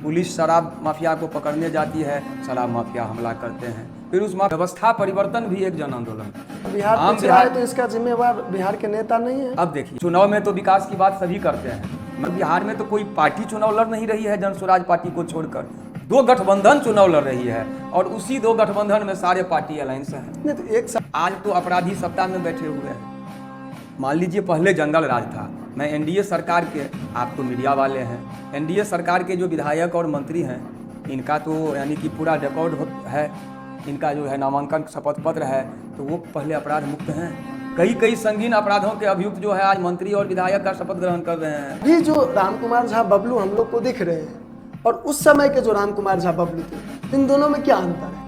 Police शराब mafia को पकड़ने जाती है, शराब माफिया हमला करते हैं। फिर उस व्यवस्था परिवर्तन भी एक जन आंदोलन है। बिहार आम पिछड़ा है बिहार तो इसका जिम्मेवार बिहार के नेता नहीं है। अब देखिए, चुनाव में तो विकास की बात सभी करते हैं, मगर बिहार में तो कोई पार्टी चुनाव लड़ नहीं रही है जन स्वराज पार्टी को छोड़कर। दो गठबंधन चुनाव लड़ रही है और उसी दो गठबंधन में सारे पार्टी अलायंस हैं। नहीं तो एक आज तो अपराधी सत्ता में बैठे हुए हैं। मान लीजिए पहले जंगल राज था, मैं एनडीए सरकार के, आप तो मीडिया वाले हैं, एनडीए सरकार के जो विधायक और मंत्री हैं इनका तो यानी कि पूरा रिकॉर्ड है, इनका जो है नामांकन शपथ पत्र है, तो वो पहले अपराध मुक्त हैं। कई संगीन अपराधों के अभियुक्त जो है आज मंत्री और विधायक का शपथ ग्रहण कर रहे हैं। अभी जो रामकुमार झा बबलू हम लोग को दिख रहे हैं और उस समय के जो रामकुमार झा बबलू थे, इन दोनों में क्या अंतर है?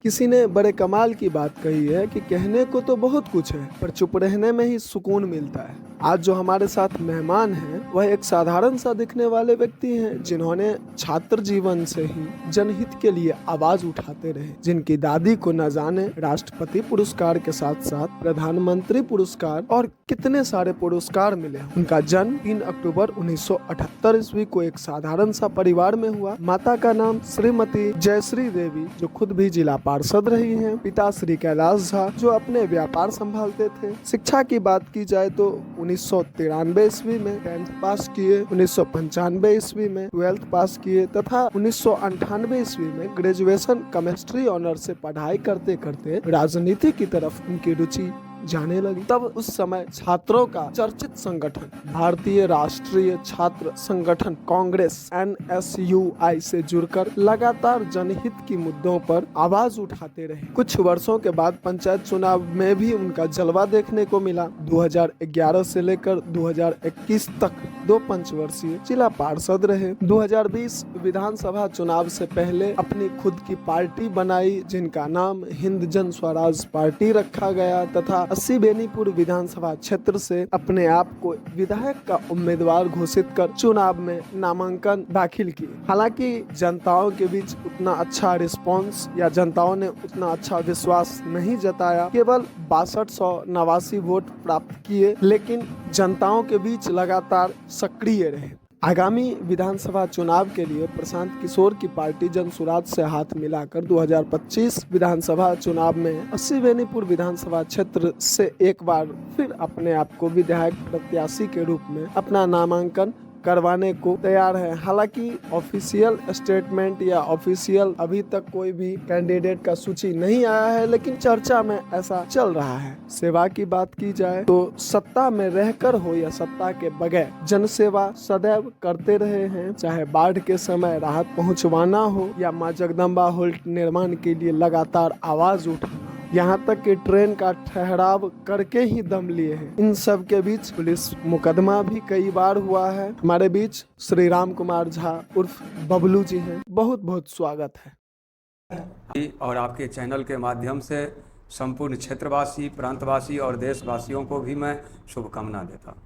किसी ने बड़े कमाल की बात कही है कि कहने को तो बहुत कुछ है पर चुप रहने में ही सुकून मिलता है। आज जो हमारे साथ मेहमान हैं वह एक साधारण सा दिखने वाले व्यक्ति हैं जिन्होंने छात्र जीवन से ही जनहित के लिए आवाज उठाते रहे, जिनकी दादी को न जाने राष्ट्रपति पुरस्कार के साथ साथ प्रधानमंत्री पुरस्कार और कितने सारे पुरस्कार मिले। उनका जन्म 3 अक्टूबर 1978 ईस्वी को एक साधारण सा परिवार में हुआ। माता का नाम श्रीमती जयश्री देवी जो खुद भी जिला पार्षद रही हैं। पिता श्री कैलाश झा जो अपने व्यापार संभालते थे। शिक्षा की बात की जाए तो 1993 ईस्वी में 10th पास किए, 1995 ईस्वी में 12th पास किए तथा 1998 ईस्वी में ग्रेजुएशन केमिस्ट्री ऑनर से पढ़ाई करते करते राजनीति की तरफ उनकी रुचि जाने लगी। तब उस समय छात्रों का चर्चित संगठन भारतीय राष्ट्रीय छात्र संगठन कांग्रेस NSUI से जुड़कर लगातार जनहित की मुद्दों पर आवाज उठाते रहे। कुछ वर्षों के बाद पंचायत चुनाव में भी उनका जलवा देखने को मिला। 2011 से लेकर 2021 तक 2 पंचवर्षीय जिला पार्षद रहे। 2020 विधानसभा चुनाव से पहले अपनी खुद की पार्टी बनाई जिनका नाम हिंद जन स्वराज पार्टी रखा गया तथा 80 बेनीपुर विधानसभा क्षेत्र से अपने आप को विधायक का उम्मीदवार घोषित कर चुनाव में नामांकन दाखिल किए। हालांकि जनताओं के बीच उतना अच्छा रिस्पांस या जनताओं ने उतना अच्छा विश्वास नहीं जताया, केवल 6289 वोट प्राप्त किए, लेकिन जनताओं के बीच लगातार सक्रिय रहे। आगामी विधानसभा चुनाव के लिए प्रशांत किशोर की पार्टी जन स्वराज से हाथ मिलाकर 2025 विधानसभा चुनाव में 80 बेनीपुर विधानसभा क्षेत्र से एक बार फिर अपने आप को विधायक प्रत्याशी के रूप में अपना नामांकन करवाने को तैयार है। हालांकि ऑफिशियल स्टेटमेंट या ऑफिशियल अभी तक कोई भी कैंडिडेट का सूची नहीं आया है, लेकिन चर्चा में ऐसा चल रहा है। सेवा की बात की जाए तो सत्ता में रहकर हो या सत्ता के बगैर जनसेवा सदैव करते रहे हैं। चाहे बाढ़ के समय राहत पहुंचवाना हो या मां जगदम्बा होल्ट निर्माण के लिए लगातार आवाज उठाना, यहाँ तक कि ट्रेन का ठहराव करके ही दम लिए हैं। इन सब के बीच पुलिस मुकदमा भी कई बार हुआ है। हमारे बीच श्री रामकुमार झा उर्फ बबलू जी हैं। बहुत बहुत स्वागत है। और आपके चैनल के माध्यम से संपूर्ण क्षेत्रवासी, प्रांतवासी और देशवासियों को भी मैं शुभकामना देता हूँ।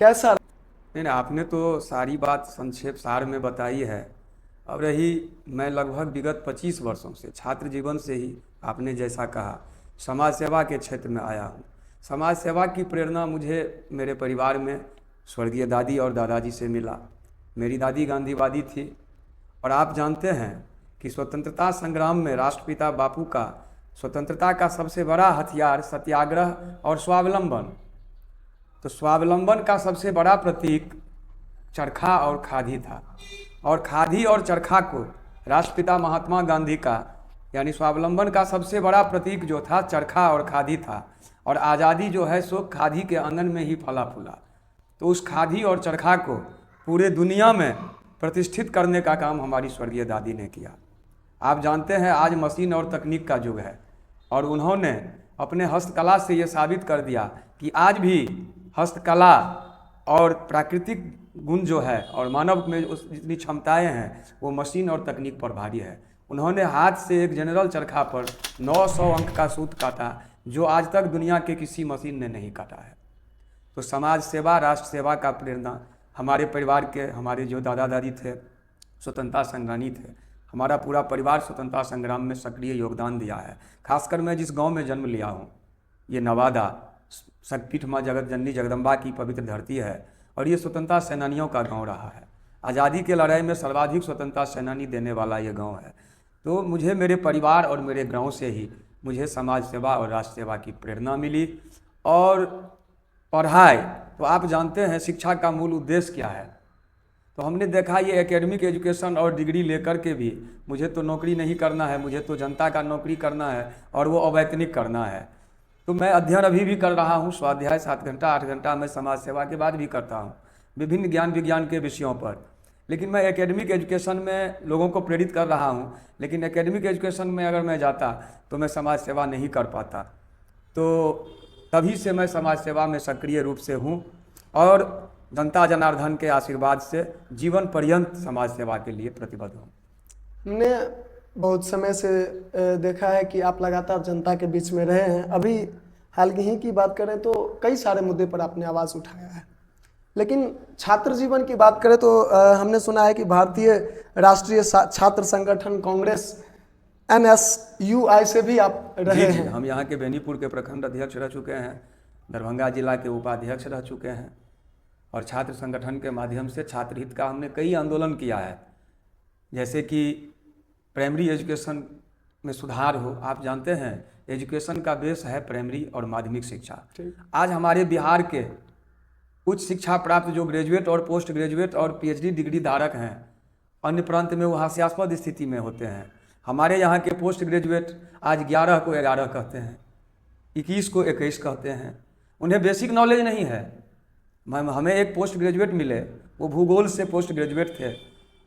कैसा? नहीं, आपने तो सारी बात संक्षेप सार में बताई है। अब रही, मैं लगभग विगत 25 वर्षों से छात्र जीवन से ही आपने जैसा कहा समाज सेवा के क्षेत्र में आया हूँ। समाज सेवा की प्रेरणा मुझे मेरे परिवार में स्वर्गीय दादी और दादाजी से मिला। मेरी दादी गांधीवादी थी और आप जानते हैं कि स्वतंत्रता संग्राम में राष्ट्रपिता बापू का स्वतंत्रता का सबसे बड़ा हथियार सत्याग्रह और स्वावलंबन, तो स्वावलंबन का सबसे बड़ा प्रतीक चरखा और खादी था। और खादी और चरखा को राष्ट्रपिता महात्मा गांधी का यानी स्वावलंबन का सबसे बड़ा प्रतीक जो था चरखा और खादी था। और आज़ादी जो है सो खादी के आंगन में ही फला फूला। तो उस खादी और चरखा को पूरे दुनिया में प्रतिष्ठित करने का काम हमारी स्वर्गीय दादी ने किया। आप जानते हैं आज मशीन और तकनीक का युग है और उन्होंने अपने हस्तकला से ये साबित कर दिया कि आज भी हस्तकला और प्राकृतिक गुण जो है और मानव में उस जितनी क्षमताएं हैं वो मशीन और तकनीक पर भारी है। उन्होंने हाथ से एक जनरल चरखा पर 900 अंक का सूत काटा जो आज तक दुनिया के किसी मशीन ने नहीं काटा है। तो समाज सेवा, राष्ट्र सेवा का प्रेरणा हमारे परिवार के, हमारे जो दादा दादी थे स्वतंत्रता संग्रामी थे, हमारा पूरा परिवार स्वतंत्रता संग्राम में सक्रिय योगदान दिया है। खासकर मैं जिस गांव में जन्म लिया हूँ, ये नवादा शक्तिपीठ माँ जगत जननी जगदम्बा की पवित्र धरती है और ये स्वतंत्रता सेनानियों का गांव रहा है। आज़ादी के लड़ाई में सर्वाधिक स्वतंत्रता सेनानी देने वाला ये गांव है। तो मुझे मेरे परिवार और मेरे गांव से ही मुझे समाज सेवा और राष्ट्र सेवा की प्रेरणा मिली। और पढ़ाई तो आप जानते हैं शिक्षा का मूल उद्देश्य क्या है। तो हमने देखा ये एकेडमिक एजुकेशन और डिग्री लेकर के भी मुझे तो नौकरी नहीं करना है, मुझे तो जनता का नौकरी करना है और वो अवैतनिक करना है। तो मैं अध्ययन अभी भी कर रहा हूँ, स्वाध्याय 7 घंटा 8 घंटा मैं समाज सेवा के बाद भी करता हूँ विभिन्न ज्ञान विज्ञान के विषयों पर। लेकिन मैं एकेडमिक एजुकेशन में लोगों को प्रेरित कर रहा हूँ, लेकिन एकेडमिक एजुकेशन में अगर मैं जाता तो मैं समाज सेवा नहीं कर पाता। तो तभी से मैं समाज सेवा में सक्रिय रूप से हूँ और जनता जनार्दन के आशीर्वाद से जीवन पर्यंत समाज सेवा के लिए प्रतिबद्ध हूँ। हमने बहुत समय से देखा है कि आप लगातार जनता के बीच में रहे हैं। अभी हाल ही की बात करें तो कई सारे मुद्दे पर आपने आवाज़ उठाया है, लेकिन छात्र जीवन की बात करें तो हमने सुना है कि भारतीय राष्ट्रीय छात्र संगठन कांग्रेस NSUI से भी आप रहे हैं। हम यहाँ के बेनीपुर के प्रखंड अध्यक्ष रह चुके हैं, दरभंगा जिला के उपाध्यक्ष रह चुके हैं और छात्र संगठन के माध्यम से छात्र हित का हमने कई आंदोलन किया है। जैसे कि प्राइमरी एजुकेशन में सुधार हो। आप जानते हैं एजुकेशन का बेस है प्राइमरी और माध्यमिक शिक्षा। आज हमारे बिहार के उच्च शिक्षा प्राप्त जो ग्रेजुएट और पोस्ट ग्रेजुएट और PhD डिग्री धारक हैं, अन्य प्रांत में वो हास्यास्पद स्थिति में होते हैं। हमारे यहाँ के पोस्ट ग्रेजुएट आज 11 को 11 कहते हैं, 21 को 21 कहते हैं। उन्हें बेसिक नॉलेज नहीं है। हमें एक पोस्ट ग्रेजुएट मिले, वो भूगोल से पोस्ट ग्रेजुएट थे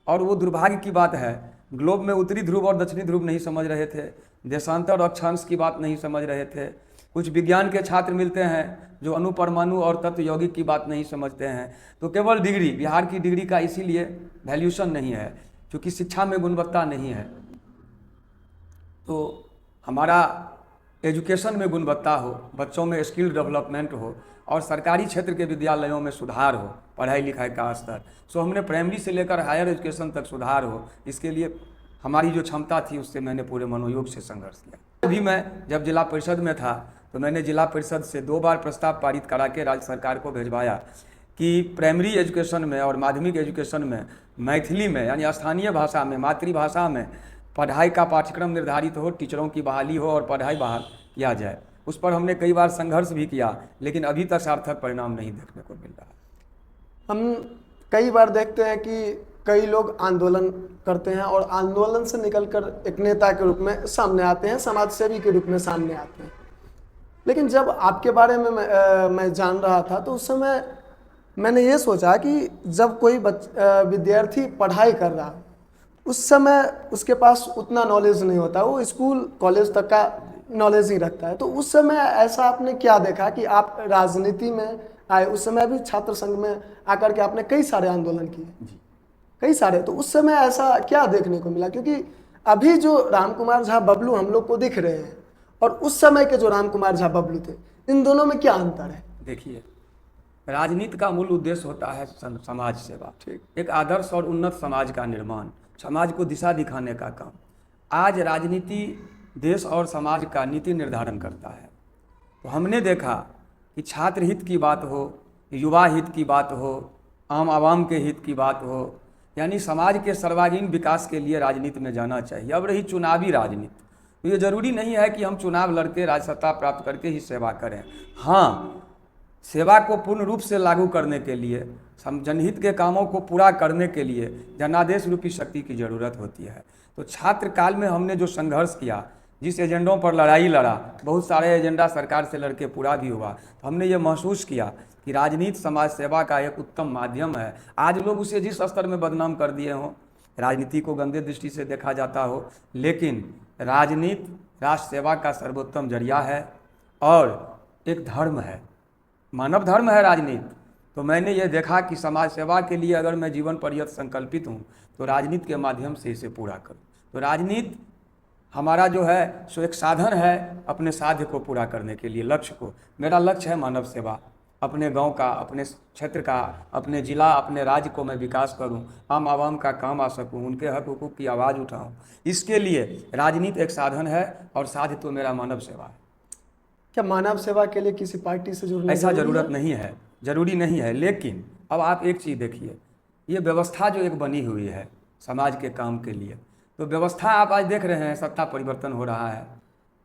और वो दुर्भाग्य की बात है ग्लोब में उत्तरी ध्रुव और दक्षिणी ध्रुव नहीं समझ रहे थे, देशांतर और अक्षांश की बात नहीं समझ रहे थे। कुछ विज्ञान के छात्र मिलते हैं जो अणु परमाणु और तत्व यौगिक की बात नहीं समझते हैं। तो केवल डिग्री, बिहार की डिग्री का इसीलिए वैल्यूशन नहीं है क्योंकि शिक्षा में गुणवत्ता नहीं है। तो हमारा एजुकेशन में गुणवत्ता हो, बच्चों में स्किल डेवलपमेंट हो और सरकारी क्षेत्र के विद्यालयों में सुधार हो, पढ़ाई लिखाई का स्तर। सो हमने प्राइमरी से लेकर हायर एजुकेशन तक सुधार हो, इसके लिए हमारी जो क्षमता थी उससे मैंने पूरे मनोयोग से संघर्ष किया। अभी मैं जब जिला परिषद में था तो मैंने जिला परिषद से 2 बार प्रस्ताव पारित करा के राज्य सरकार को भिजवाया कि प्राइमरी एजुकेशन में और माध्यमिक एजुकेशन में मैथिली में यानी स्थानीय भाषा में, मातृभाषा में पढ़ाई का पाठ्यक्रम निर्धारित हो, टीचरों की बहाली हो और पढ़ाई बहाल किया जाए। उस पर हमने कई बार संघर्ष भी किया, लेकिन अभी तक सार्थक परिणाम नहीं देखने को मिल रहा। हम कई बार देखते हैं कि कई लोग आंदोलन करते हैं और आंदोलन से निकलकर एक नेता के रूप में सामने आते हैं, समाज सेवी के रूप में सामने आते हैं। लेकिन जब आपके बारे में मैं जान रहा था तो उस समय मैंने ये सोचा कि जब कोई विद्यार्थी पढ़ाई कर रहा उस समय उसके पास उतना नॉलेज नहीं होता, वो स्कूल कॉलेज तक का नॉलेज ही रखता है। तो उस समय ऐसा आपने क्या देखा कि आप राजनीति में आए, उस समय भी छात्र संघ में आकर के आपने कई सारे आंदोलन किए, कई सारे। तो उस समय ऐसा क्या देखने को मिला? क्योंकि अभी जो रामकुमार झा बबलू हम लोग को दिख रहे हैं और उस समय के जो रामकुमार झा बबलू थे, इन दोनों में क्या अंतर है? देखिए, राजनीति का मूल उद्देश्य होता है समाज सेवा, एक आदर्श और उन्नत समाज का निर्माण, समाज को दिशा दिखाने का काम। आज राजनीति देश और समाज का नीति निर्धारण करता है। तो हमने देखा कि छात्र हित की बात हो, युवा हित की बात हो, आम आवाम के हित की बात हो, यानी समाज के सर्वांगीण विकास के लिए राजनीति में जाना चाहिए। अब रही चुनावी राजनीति, तो ये जरूरी नहीं है कि हम चुनाव लड़के राज सत्ता प्राप्त करके ही सेवा करें। हाँ, सेवा को पूर्ण रूप से लागू करने के लिए, जनहित के कामों को पूरा करने के लिए जनादेश रूपी शक्ति की ज़रूरत होती है। तो छात्र काल में हमने जो संघर्ष किया, जिस एजेंडों पर लड़ाई लड़ा, बहुत सारे एजेंडा सरकार से लड़के पूरा भी हुआ, तो हमने ये महसूस किया कि राजनीति समाज सेवा का एक उत्तम माध्यम है। आज लोग उसे जिस स्तर में बदनाम कर दिए हों, राजनीति को गंदे दृष्टि से देखा जाता हो, लेकिन राजनीति राष्ट्र सेवा का सर्वोत्तम जरिया है और एक धर्म है, मानव धर्म है राजनीति। तो मैंने ये देखा कि समाज सेवा के लिए अगर मैं जीवन पर्यंत संकल्पित हूँ तो राजनीति के माध्यम से इसे पूरा करूँ। तो राजनीति हमारा जो है सो एक साधन है अपने साध्य को पूरा करने के लिए, लक्ष्य को। मेरा लक्ष्य है मानव सेवा, अपने गांव का, अपने क्षेत्र का, अपने ज़िला, अपने राज्य को मैं विकास करूं, आम आवाम का काम आ सकूं, उनके हक हुकूक की आवाज़ उठाऊं। इसके लिए राजनीति एक साधन है और साध्य तो मेरा मानव सेवा है। क्या मानव सेवा के लिए किसी पार्टी से जुड़ना ऐसा जरूरी ज़रूरत है? नहीं है, ज़रूरी नहीं है। लेकिन अब आप एक चीज़ देखिए, ये व्यवस्था जो एक बनी हुई है समाज के काम के लिए, तो व्यवस्था आप आज देख रहे हैं, सत्ता परिवर्तन हो रहा है।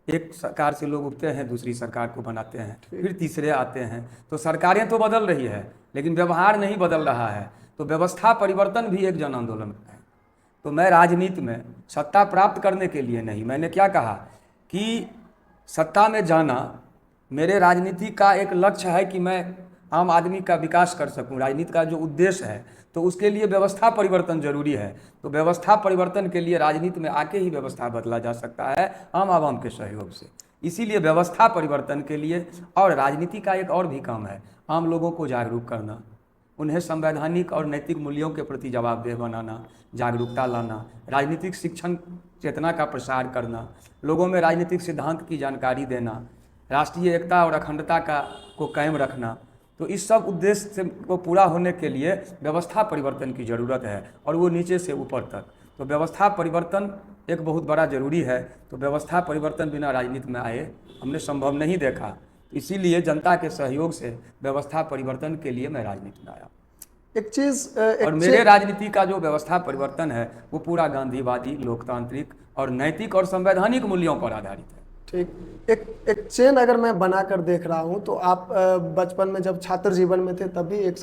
एक सरकार से लोग उठते हैं, दूसरी सरकार को बनाते हैं, फिर तीसरे आते हैं। तो सरकारें तो बदल रही है, लेकिन व्यवहार नहीं बदल रहा है। तो व्यवस्था परिवर्तन भी एक जन आंदोलन है। तो मैं राजनीति में सत्ता प्राप्त करने के लिए नहीं, मैंने क्या कहा कि सत्ता में जाना मेरे राजनीति का एक लक्ष्य है कि मैं आम आदमी का विकास कर सकूं। राजनीति का जो उद्देश्य है, तो उसके लिए व्यवस्था परिवर्तन जरूरी है। तो व्यवस्था परिवर्तन के लिए राजनीति में आके ही व्यवस्था बदला जा सकता है, आम आवाम के सहयोग से। इसीलिए व्यवस्था परिवर्तन के लिए, और राजनीति का एक और भी काम है, आम लोगों को जागरूक करना, उन्हें संवैधानिक और नैतिक मूल्यों के प्रति जवाबदेह बनाना, जागरूकता लाना, राजनीतिक शिक्षण चेतना का प्रसार करना, लोगों में राजनीतिक सिद्धांत की जानकारी देना, राष्ट्रीय एकता और अखंडता को कायम रखना। तो इस सब उद्देश्य से को पूरा होने के लिए व्यवस्था परिवर्तन की ज़रूरत है, और वो नीचे से ऊपर तक। तो व्यवस्था परिवर्तन एक बहुत बड़ा ज़रूरी है। तो व्यवस्था परिवर्तन बिना राजनीति में आए हमने संभव नहीं देखा। इसीलिए जनता के सहयोग से व्यवस्था परिवर्तन के लिए मैं राजनीति में आया। एक चीज और मेरे राजनीति का जो व्यवस्था परिवर्तन है वो पूरा गांधीवादी, लोकतांत्रिक और नैतिक और संवैधानिक मूल्यों पर आधारित है। ठीक, एक चेन अगर मैं बनाकर देख रहा हूँ, तो आप बचपन में जब छात्र जीवन में थे तभी एक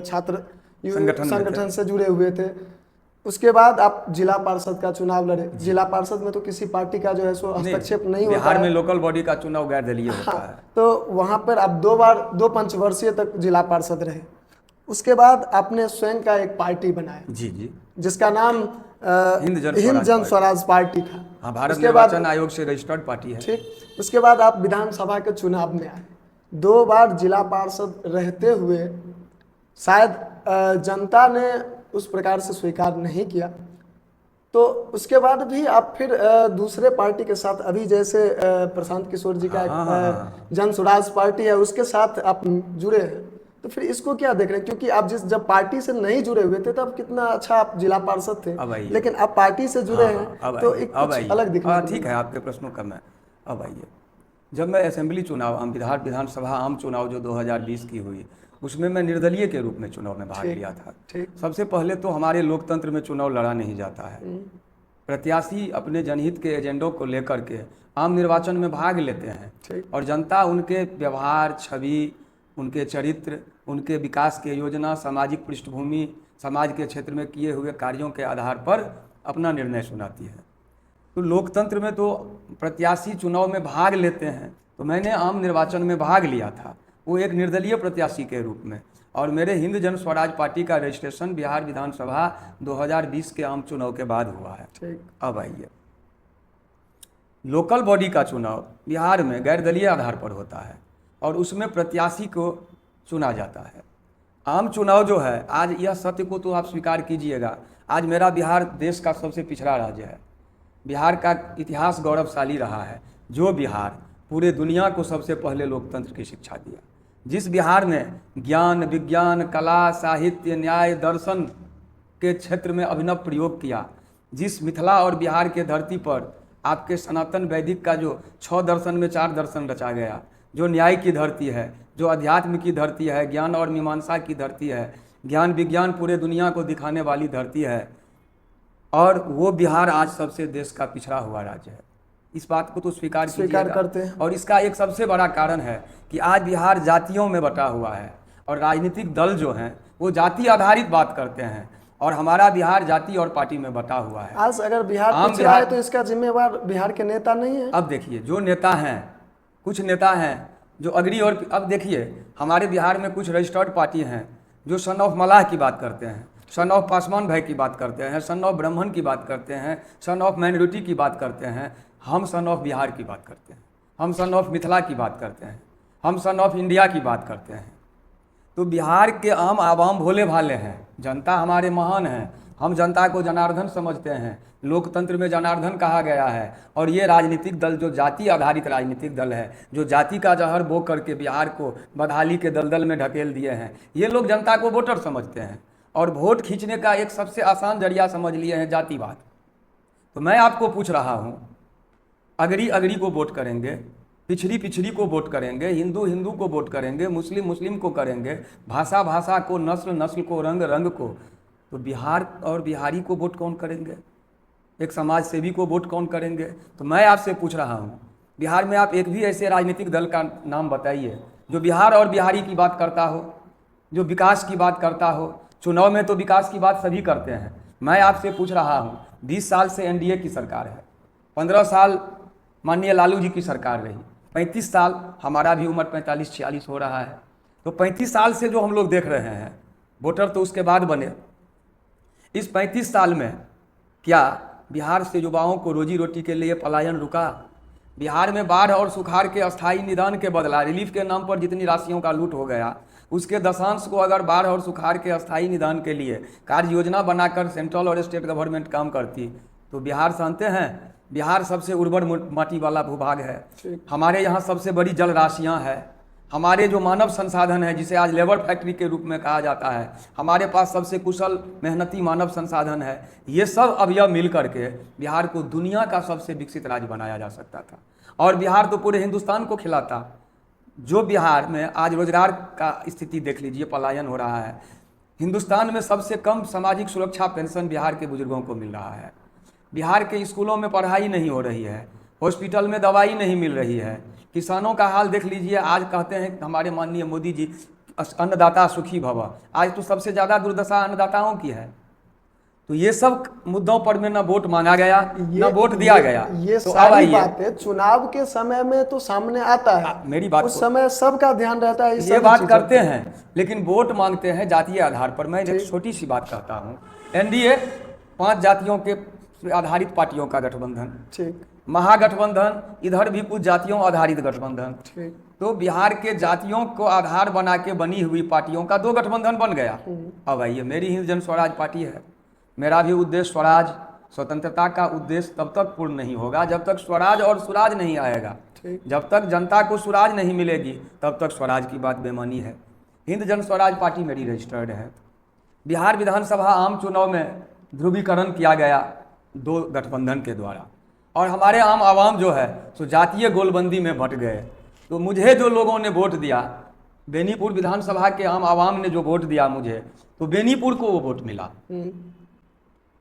छात्र संगठन से जुड़े हुए थे। उसके बाद आप जिला पार्षद का चुनाव लड़े। जिला पार्षद में तो किसी पार्टी का जो है सो हस्तक्षेप नहीं होता है। बिहार में लोकल बॉडी का चुनाव गैर दलीय होता है। तो वहाँ पर आप 2 पंचवर्षीय तक जिला पार्षद रहे। उसके बाद आपने स्वयं का एक पार्टी बनाया, जी, जिसका नाम हिंद जन स्वराज पार्टी था। हाँ, भारत निर्वाचन आयोग से रजिस्टर्ड पार्टी है। ठीक, उसके बाद आप विधानसभा के चुनाव में आए। 2 बार जिला पार्षद रहते हुए शायद जनता ने उस प्रकार से स्वीकार नहीं किया। तो उसके बाद भी आप फिर दूसरे पार्टी के साथ, अभी जैसे प्रशांत किशोर जी का एक जन स्वराज पार्टी है, उसके साथ आप जुड़े हैं। तो फिर इसको क्या देख रहे हैं? क्योंकि आप जब पार्टी से नहीं जुड़े हुए थे तब कितना अच्छा आप जिला पार्षद थे, लेकिन आप पार्टी से जुड़े हैं तो एक कुछ अलग दिखना। ठीक है, आपके प्रश्नों का मैं अब आइए। जब मैं असेंबली चुनाव, विधानसभा आम चुनाव जो 2020 की हुई, उसमें मैं निर्दलीय के रूप में चुनाव में भाग लिया था। सबसे पहले तो हमारे लोकतंत्र में चुनाव लड़ा नहीं जाता है। प्रत्याशी अपने जनहित के एजेंडों को लेकर के आम निर्वाचन में भाग लेते हैं, और जनता उनके व्यवहार, छवि, उनके चरित्र, उनके विकास के योजना, सामाजिक पृष्ठभूमि, समाज के क्षेत्र में किए हुए कार्यों के आधार पर अपना निर्णय सुनाती है। तो लोकतंत्र में तो प्रत्याशी चुनाव में भाग लेते हैं। तो मैंने आम निर्वाचन में भाग लिया था, वो एक निर्दलीय प्रत्याशी के रूप में, और मेरे हिंद जन स्वराज पार्टी का रजिस्ट्रेशन बिहार विधानसभा 2020 के आम चुनाव के बाद हुआ है। अब आइए, लोकल बॉडी का चुनाव बिहार में गैर दलीय आधार पर होता है, और उसमें प्रत्याशी को चुना जाता है। आम चुनाव जो है, आज यह सत्य को तो आप स्वीकार कीजिएगा, आज मेरा बिहार देश का सबसे पिछड़ा राज्य है। बिहार का इतिहास गौरवशाली रहा है, जो बिहार पूरे दुनिया को सबसे पहले लोकतंत्र की शिक्षा दिया, जिस बिहार ने ज्ञान, विज्ञान, कला, साहित्य, न्याय, दर्शन के क्षेत्र में अभिनव प्रयोग किया, जिस मिथिला और बिहार के धरती पर आपके सनातन वैदिक का जो 6 दर्शन में 4 दर्शन रचा गया, जो न्याय की धरती है, जो अध्यात्म की धरती है, ज्ञान और मीमांसा की धरती है, ज्ञान विज्ञान पूरे दुनिया को दिखाने वाली धरती है, और वो बिहार आज सबसे देश का पिछड़ा हुआ राज्य है। इस बात को तो स्वीकार करते हैं। और इसका एक सबसे बड़ा कारण है कि आज बिहार जातियों में बटा हुआ है, और राजनीतिक दल जो हैं वो जाति आधारित बात करते हैं, और हमारा बिहार जाति और पार्टी में बटा हुआ है। आज अगर बिहार पिछड़ा है तो इसका जिम्मेवार बिहार के नेता नहीं है। अब देखिए, जो नेता हैं, कुछ नेता हैं जो अग्री, और अब देखिए हमारे बिहार में कुछ रजिस्टर्ड पार्टी हैं जो सन ऑफ मलाह की बात करते हैं, सन ऑफ पासवान भाई की बात करते हैं, सन ऑफ ब्राह्मण की बात करते हैं, सन ऑफ माइनॉरिटी की बात करते हैं। हम सन ऑफ बिहार की बात करते हैं, हम सन ऑफ मिथिला की बात करते हैं, हम सन ऑफ इंडिया की बात करते हैं। तो बिहार के आम आवाम भोले भाले हैं, जनता हमारे महान हैं, हम जनता को जनार्दन समझते हैं, लोकतंत्र में जनार्दन कहा गया है। और ये राजनीतिक दल जो जाति आधारित राजनीतिक दल है, जो जाति का जहर बो करके बिहार को बदहाली के दलदल में ढकेल दिए हैं, ये लोग जनता को वोटर समझते हैं और वोट खींचने का एक सबसे आसान जरिया समझ लिए हैं जातिवाद। तो मैं आपको पूछ रहा हूँ, अगड़ी अगड़ी को वोट करेंगे, पिछड़ी पिछड़ी को वोट करेंगे, हिंदू हिंदू को वोट करेंगे, मुस्लिम मुस्लिम को करेंगे, भाषा भाषा को, नस्ल नस्ल को, रंग रंग को, तो बिहार और बिहारी को वोट कौन करेंगे? एक समाज सेवी को वोट कौन करेंगे? तो मैं आपसे पूछ रहा हूँ, बिहार में आप एक भी ऐसे राजनीतिक दल का नाम बताइए जो बिहार और बिहारी की बात करता हो, जो विकास की बात करता हो। चुनाव में तो विकास की बात सभी करते हैं। मैं आपसे पूछ रहा हूँ, 20 साल से एनडीए की सरकार है, 15 साल माननीय लालू जी की सरकार रही, 35 साल, हमारा भी उम्र 45-46 हो रहा है, तो 35 साल से जो हम लोग देख रहे हैं, वोटर तो उसके बाद बने। इस 35 साल में क्या बिहार से युवाओं को रोजी रोटी के लिए पलायन रुका? बिहार में बाढ़ और सुखाड़ के अस्थायी निदान के बदला रिलीफ के नाम पर जितनी राशियों का लूट हो गया, उसके दशांश को अगर बाढ़ और सुखाड़ के अस्थायी निदान के लिए कार्य योजना बनाकर सेंट्रल और स्टेट गवर्नमेंट काम करती, तो बिहार जानते हैं, बिहार सबसे उर्वर माटी वाला भूभाग है। हमारे यहाँ सबसे बड़ी जल राशियाँ हैं, हमारे जो मानव संसाधन है जिसे आज लेबर फैक्ट्री के रूप में कहा जाता है, हमारे पास सबसे कुशल मेहनती मानव संसाधन है। ये सब अब यह मिल करके बिहार को दुनिया का सबसे विकसित राज्य बनाया जा सकता था, और बिहार तो पूरे हिंदुस्तान को खिलाता। जो बिहार में आज रोजगार का स्थिति देख लीजिए, पलायन हो रहा है। हिंदुस्तान में सबसे कम सामाजिक सुरक्षा पेंशन बिहार के बुजुर्गों को मिल रहा है। बिहार के स्कूलों में पढ़ाई नहीं हो रही है, हॉस्पिटल में दवाई नहीं मिल रही है। किसानों का हाल देख लीजिए, आज कहते हैं हमारे माननीय मोदी जी अन्नदाता सुखी भव, आज तो सबसे ज़्यादा दुर्दशा अन्नदाताओं की है। तो ये सब मुद्दों पर में ना वोट मांगा गया, ना वोट दिया गया। ये तो सारी बातें चुनाव के समय में तो सामने आता है, मेरी बात उस समय सबका ध्यान रहता है, ये बात करते हैं, लेकिन वोट मांगते हैं जातीय आधार पर। मैं एक छोटी सी बात कहता हूँ, एनडीए 5 जातियों के आधारित पार्टियों का गठबंधन, ठीक, महागठबंधन, इधर भी कुछ जातियों आधारित गठबंधन, ठीक। तो बिहार के जातियों को आधार बना के बनी हुई पार्टियों का 2 गठबंधन बन गया। अब आइए, मेरी हिंद जन स्वराज पार्टी है, मेरा भी उद्देश्य स्वराज, स्वतंत्रता का उद्देश्य तब तक पूर्ण नहीं होगा जब तक स्वराज और सुराज नहीं आएगा। जब तक जनता को सुराज नहीं मिलेगी तब तक स्वराज की बात बेमानी है। हिंद जन स्वराज पार्टी मेरी रजिस्टर्ड है। बिहार विधानसभा आम चुनाव में ध्रुवीकरण किया गया 2 गठबंधन के द्वारा, और हमारे आम आवाम जो है सो जातीय गोलबंदी में बंट गए। तो मुझे जो लोगों ने वोट दिया, बेनीपुर विधानसभा के आम आवाम ने जो वोट दिया मुझे, तो बेनीपुर को वो वोट मिला,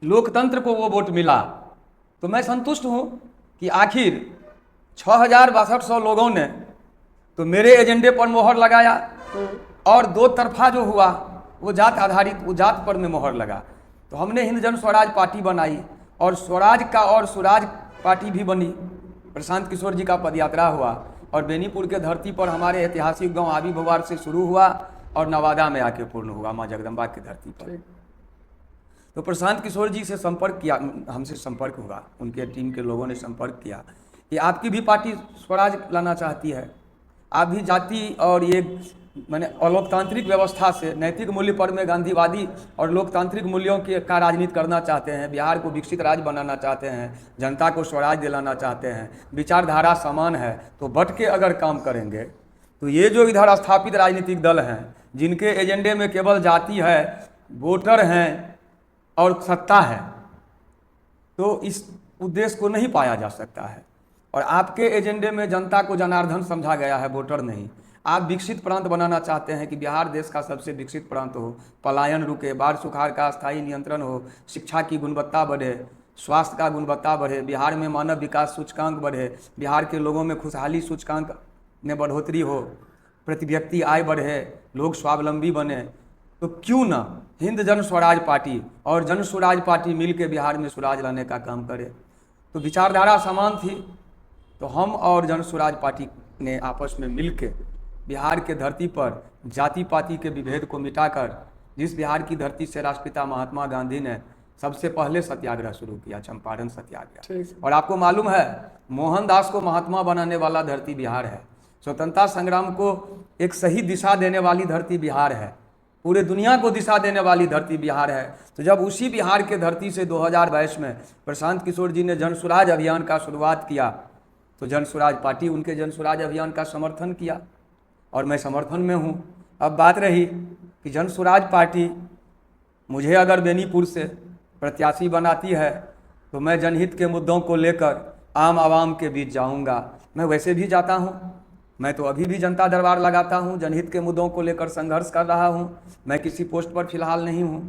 लोकतंत्र को वो वोट मिला। तो मैं संतुष्ट हूँ कि आखिर 6,6200 लोगों ने तो मेरे एजेंडे पर मोहर लगाया, और 2 तरफा जो हुआ वो जात आधारित, वो जात पर में मोहर लगा। तो हमने हिंद जन स्वराज पार्टी बनाई, और स्वराज का और सुराज पार्टी भी बनी। प्रशांत किशोर जी का पदयात्रा हुआ, और बेनीपुर के धरती पर हमारे ऐतिहासिक गांव आबी भवार से शुरू हुआ और नवादा में आके पूर्ण हुआ, माँ जगदम्बा की धरती पर। तो प्रशांत किशोर जी से संपर्क किया, हमसे संपर्क हुआ, उनके टीम के लोगों ने संपर्क किया कि आपकी भी पार्टी स्वराज लाना चाहती है, आप भी जाति और ये मैंने अलोकतांत्रिक व्यवस्था से नैतिक मूल्य पर में गांधीवादी और लोकतांत्रिक मूल्यों के का राजनीति करना चाहते हैं, बिहार को विकसित राज्य बनाना चाहते हैं, जनता को स्वराज दिलाना चाहते हैं, विचारधारा समान है, तो बट के अगर काम करेंगे तो ये जो इधर स्थापित राजनीतिक दल हैं जिनके एजेंडे में केवल जाति है, वोटर हैं और सत्ता है, तो इस उद्देश्य को नहीं पाया जा सकता है। और आपके एजेंडे में जनता को जनार्दन समझा गया है, वोटर नहीं। आप विकसित प्रांत बनाना चाहते हैं कि बिहार देश का सबसे विकसित प्रांत हो, पलायन रुके, बाढ़ सुखाड़ का स्थायी नियंत्रण हो, शिक्षा की गुणवत्ता बढ़े, स्वास्थ्य का गुणवत्ता बढ़े, बिहार में मानव विकास सूचकांक बढ़े, बिहार के लोगों में खुशहाली सूचकांक में बढ़ोतरी हो, प्रति व्यक्ति आय बढ़े, लोग स्वावलंबी बने। तो क्यों ना हिंद जन स्वराज पार्टी और जन स्वराज पार्टी मिल के बिहार में स्वराज लाने का काम करे। तो विचारधारा समान थी, तो हम और जन स्वराज पार्टी ने आपस में मिल के बिहार के धरती पर जाति पाति के विभेद को मिटाकर, जिस बिहार की धरती से राष्ट्रपिता महात्मा गांधी ने सबसे पहले सत्याग्रह शुरू किया, चंपारण सत्याग्रह। और आपको मालूम है, मोहनदास को महात्मा बनाने वाला धरती बिहार है, स्वतंत्रता संग्राम को एक सही दिशा देने वाली धरती बिहार है। पूरे दुनिया को दिशा देने वाली धरती बिहार है। तो जब उसी बिहार के धरती से 2022 में प्रशांत किशोर जी ने जन स्वराज अभियान का शुरुआत किया, तो जन स्वराज पार्टी उनके जन स्वराज अभियान का समर्थन किया और मैं समर्थन में हूँ। अब बात रही कि जन स्वराज पार्टी मुझे अगर बेनीपुर से प्रत्याशी बनाती है तो मैं जनहित के मुद्दों को लेकर आम आवाम के बीच जाऊंगा। मैं वैसे भी जाता हूं, मैं तो अभी भी जनता दरबार लगाता हूं, जनहित के मुद्दों को लेकर संघर्ष कर रहा हूं। मैं किसी पोस्ट पर फिलहाल नहीं हूं।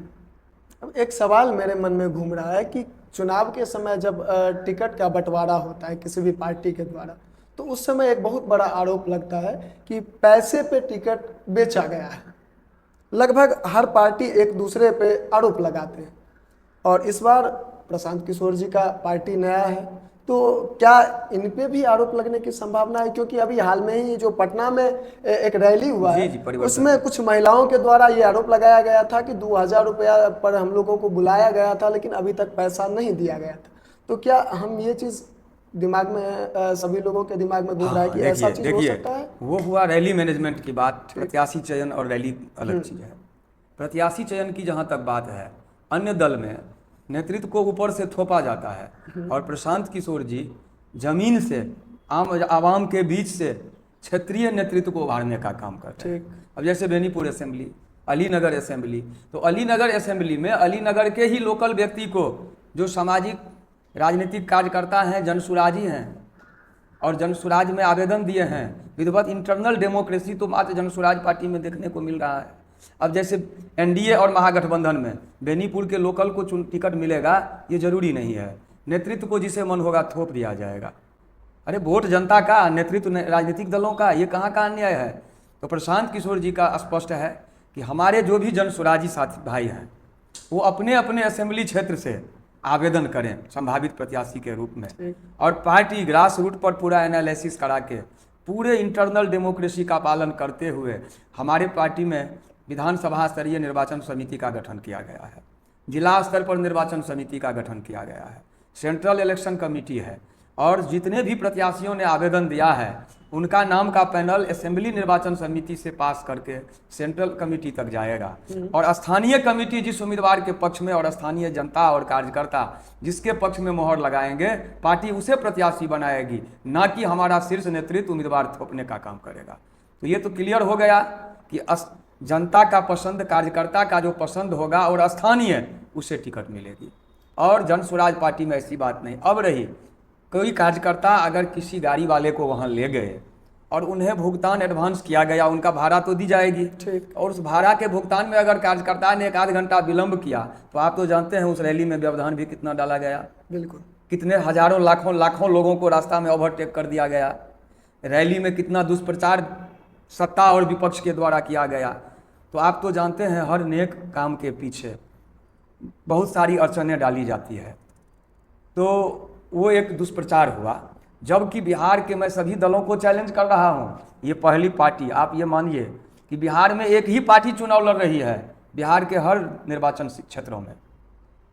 अब एक सवाल मेरे मन में घूम रहा है कि चुनाव के समय जब टिकट का बंटवारा होता है किसी भी पार्टी के द्वारा, तो उस समय एक बहुत बड़ा आरोप लगता है कि पैसे पे टिकट बेचा गया है। लगभग हर पार्टी एक दूसरे पे आरोप लगाते हैं और इस बार प्रशांत किशोर जी का पार्टी नया है, तो क्या इन पे भी आरोप लगने की संभावना है? क्योंकि अभी हाल में ही जो पटना में एक रैली हुआ है उसमें कुछ महिलाओं के द्वारा ये आरोप लगाया गया था कि 2000 रुपया पर हम लोगों को बुलाया गया था लेकिन अभी तक पैसा नहीं दिया गया था। तो क्या हम ये चीज़ दिमाग में सभी लोगों के दिमाग में घूम रहा है कि ऐसा चीज़ हो सकता है? वो हुआ रैली मैनेजमेंट की बात, प्रत्याशी चयन और रैली अलग चीज़ है। प्रत्याशी चयन की जहाँ तक बात है, अन्य दल में नेतृत्व को ऊपर से थोपा जाता है और प्रशांत किशोर जी जमीन से आम आवाम के बीच से क्षेत्रीय नेतृत्व को उभारने का काम करते हैं। अब जैसे बेनीपुर असेंबली, अलीनगर असेंबली, तो अलीनगर असेंबली में अलीनगर के ही लोकल व्यक्ति को जो सामाजिक राजनीतिक कार्यकर्ता हैं, जनसुराजी हैं और जनसुराज में आवेदन दिए हैं, विधिवत इंटरनल डेमोक्रेसी तो मात्र जनसुराज पार्टी में देखने को मिल रहा है। अब जैसे एनडीए और महागठबंधन में बेनीपुर के लोकल को टिकट मिलेगा ये जरूरी नहीं है, नेतृत्व को जिसे मन होगा थोप दिया जाएगा। अरे वोट जनता का, नेतृत्व राजनीतिक दलों का, ये कहाँ का अन्याय है? तो प्रशांत किशोर जी का स्पष्ट है कि हमारे जो भी जनसुराजी साथी भाई हैं वो अपने अपने असेंबली क्षेत्र से आवेदन करें संभावित प्रत्याशी के रूप में, और पार्टी ग्रास रूट पर पूरा एनालिसिस करा के पूरे इंटरनल डेमोक्रेसी का पालन करते हुए हमारे पार्टी में विधानसभा स्तरीय निर्वाचन समिति का गठन किया गया है, जिला स्तर पर निर्वाचन समिति का गठन किया गया है, सेंट्रल इलेक्शन कमेटी है, और जितने भी प्रत्याशियों ने आवेदन दिया है उनका नाम का पैनल असेंबली निर्वाचन समिति से पास करके सेंट्रल कमेटी तक जाएगा, और स्थानीय कमेटी जिस उम्मीदवार के पक्ष में और स्थानीय जनता और कार्यकर्ता जिसके पक्ष में मोहर लगाएंगे पार्टी उसे प्रत्याशी बनाएगी, ना कि हमारा शीर्ष नेतृत्व उम्मीदवार थोपने का काम करेगा। तो ये तो क्लियर हो गया कि जनता का पसंद, कार्यकर्ता का जो पसंद होगा और स्थानीय उसे टिकट मिलेगी। और जन स्वराज पार्टी में ऐसी बात नहीं। अब रही कोई कार्यकर्ता अगर किसी गाड़ी वाले को वहाँ ले गए और उन्हें भुगतान एडवांस किया गया, उनका भाड़ा तो दी जाएगी, और उस भाड़ा के भुगतान में अगर कार्यकर्ता ने 1 आध घंटा विलंब किया तो आप तो जानते हैं उस रैली में व्यवधान भी कितना डाला गया। बिल्कुल, कितने हजारों लाखों लोगों को रास्ता में ओवरटेक कर दिया गया। रैली में कितना दुष्प्रचार सत्ता और विपक्ष के द्वारा किया गया। तो आप तो जानते हैं हर नेक काम के पीछे बहुत सारी अड़चनें डाली जाती है। तो वो एक दुष्प्रचार हुआ, जबकि बिहार के मैं सभी दलों को चैलेंज कर रहा हूँ। ये पहली पार्टी, आप ये मानिए कि बिहार में एक ही पार्टी चुनाव लड़ रही है बिहार के हर निर्वाचन क्षेत्रों में,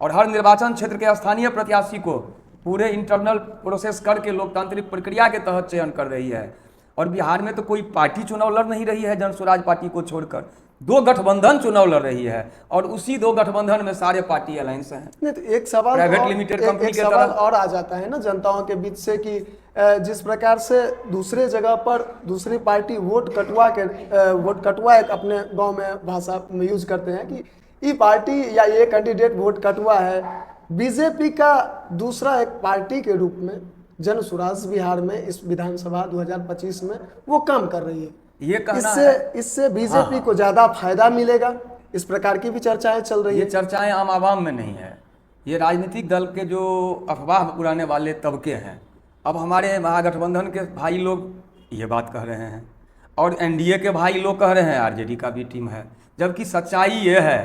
और हर निर्वाचन क्षेत्र के स्थानीय प्रत्याशी को पूरे इंटरनल प्रोसेस करके लोकतांत्रिक प्रक्रिया के तहत चयन कर रही है। और बिहार में तो कोई पार्टी चुनाव लड़ नहीं रही है जन स्वराज पार्टी को छोड़कर, 2 गठबंधन चुनाव लड़ रही है, और उसी 2 गठबंधन में सारे पार्टी अलायंस हैं। नहीं तो एक सवाल प्राइवेट लिमिटेड कंपनी के सवाल और आ जाता है ना जनताओं के बीच से कि जिस प्रकार से दूसरे जगह पर दूसरी पार्टी वोट कटवा एक अपने गांव में भाषा में यूज करते हैं कि ये पार्टी या ये कैंडिडेट वोट कटवा है। बीजेपी का दूसरा एक पार्टी के रूप में जन स्वराज बिहार में इस विधानसभा 2025 में वो काम कर रही है। ये इससे बीजेपी को ज्यादा फायदा मिलेगा, इस प्रकार की भी चर्चाएं चल रही है। ये चर्चाएं आम आवाम में नहीं है, ये राजनीतिक दल के जो अफवाह उड़ाने वाले तबके हैं। अब हमारे महागठबंधन के भाई लोग ये बात कह रहे हैं और एनडीए के भाई लोग कह रहे हैं, आरजेडी का भी टीम है, जबकि सच्चाई ये है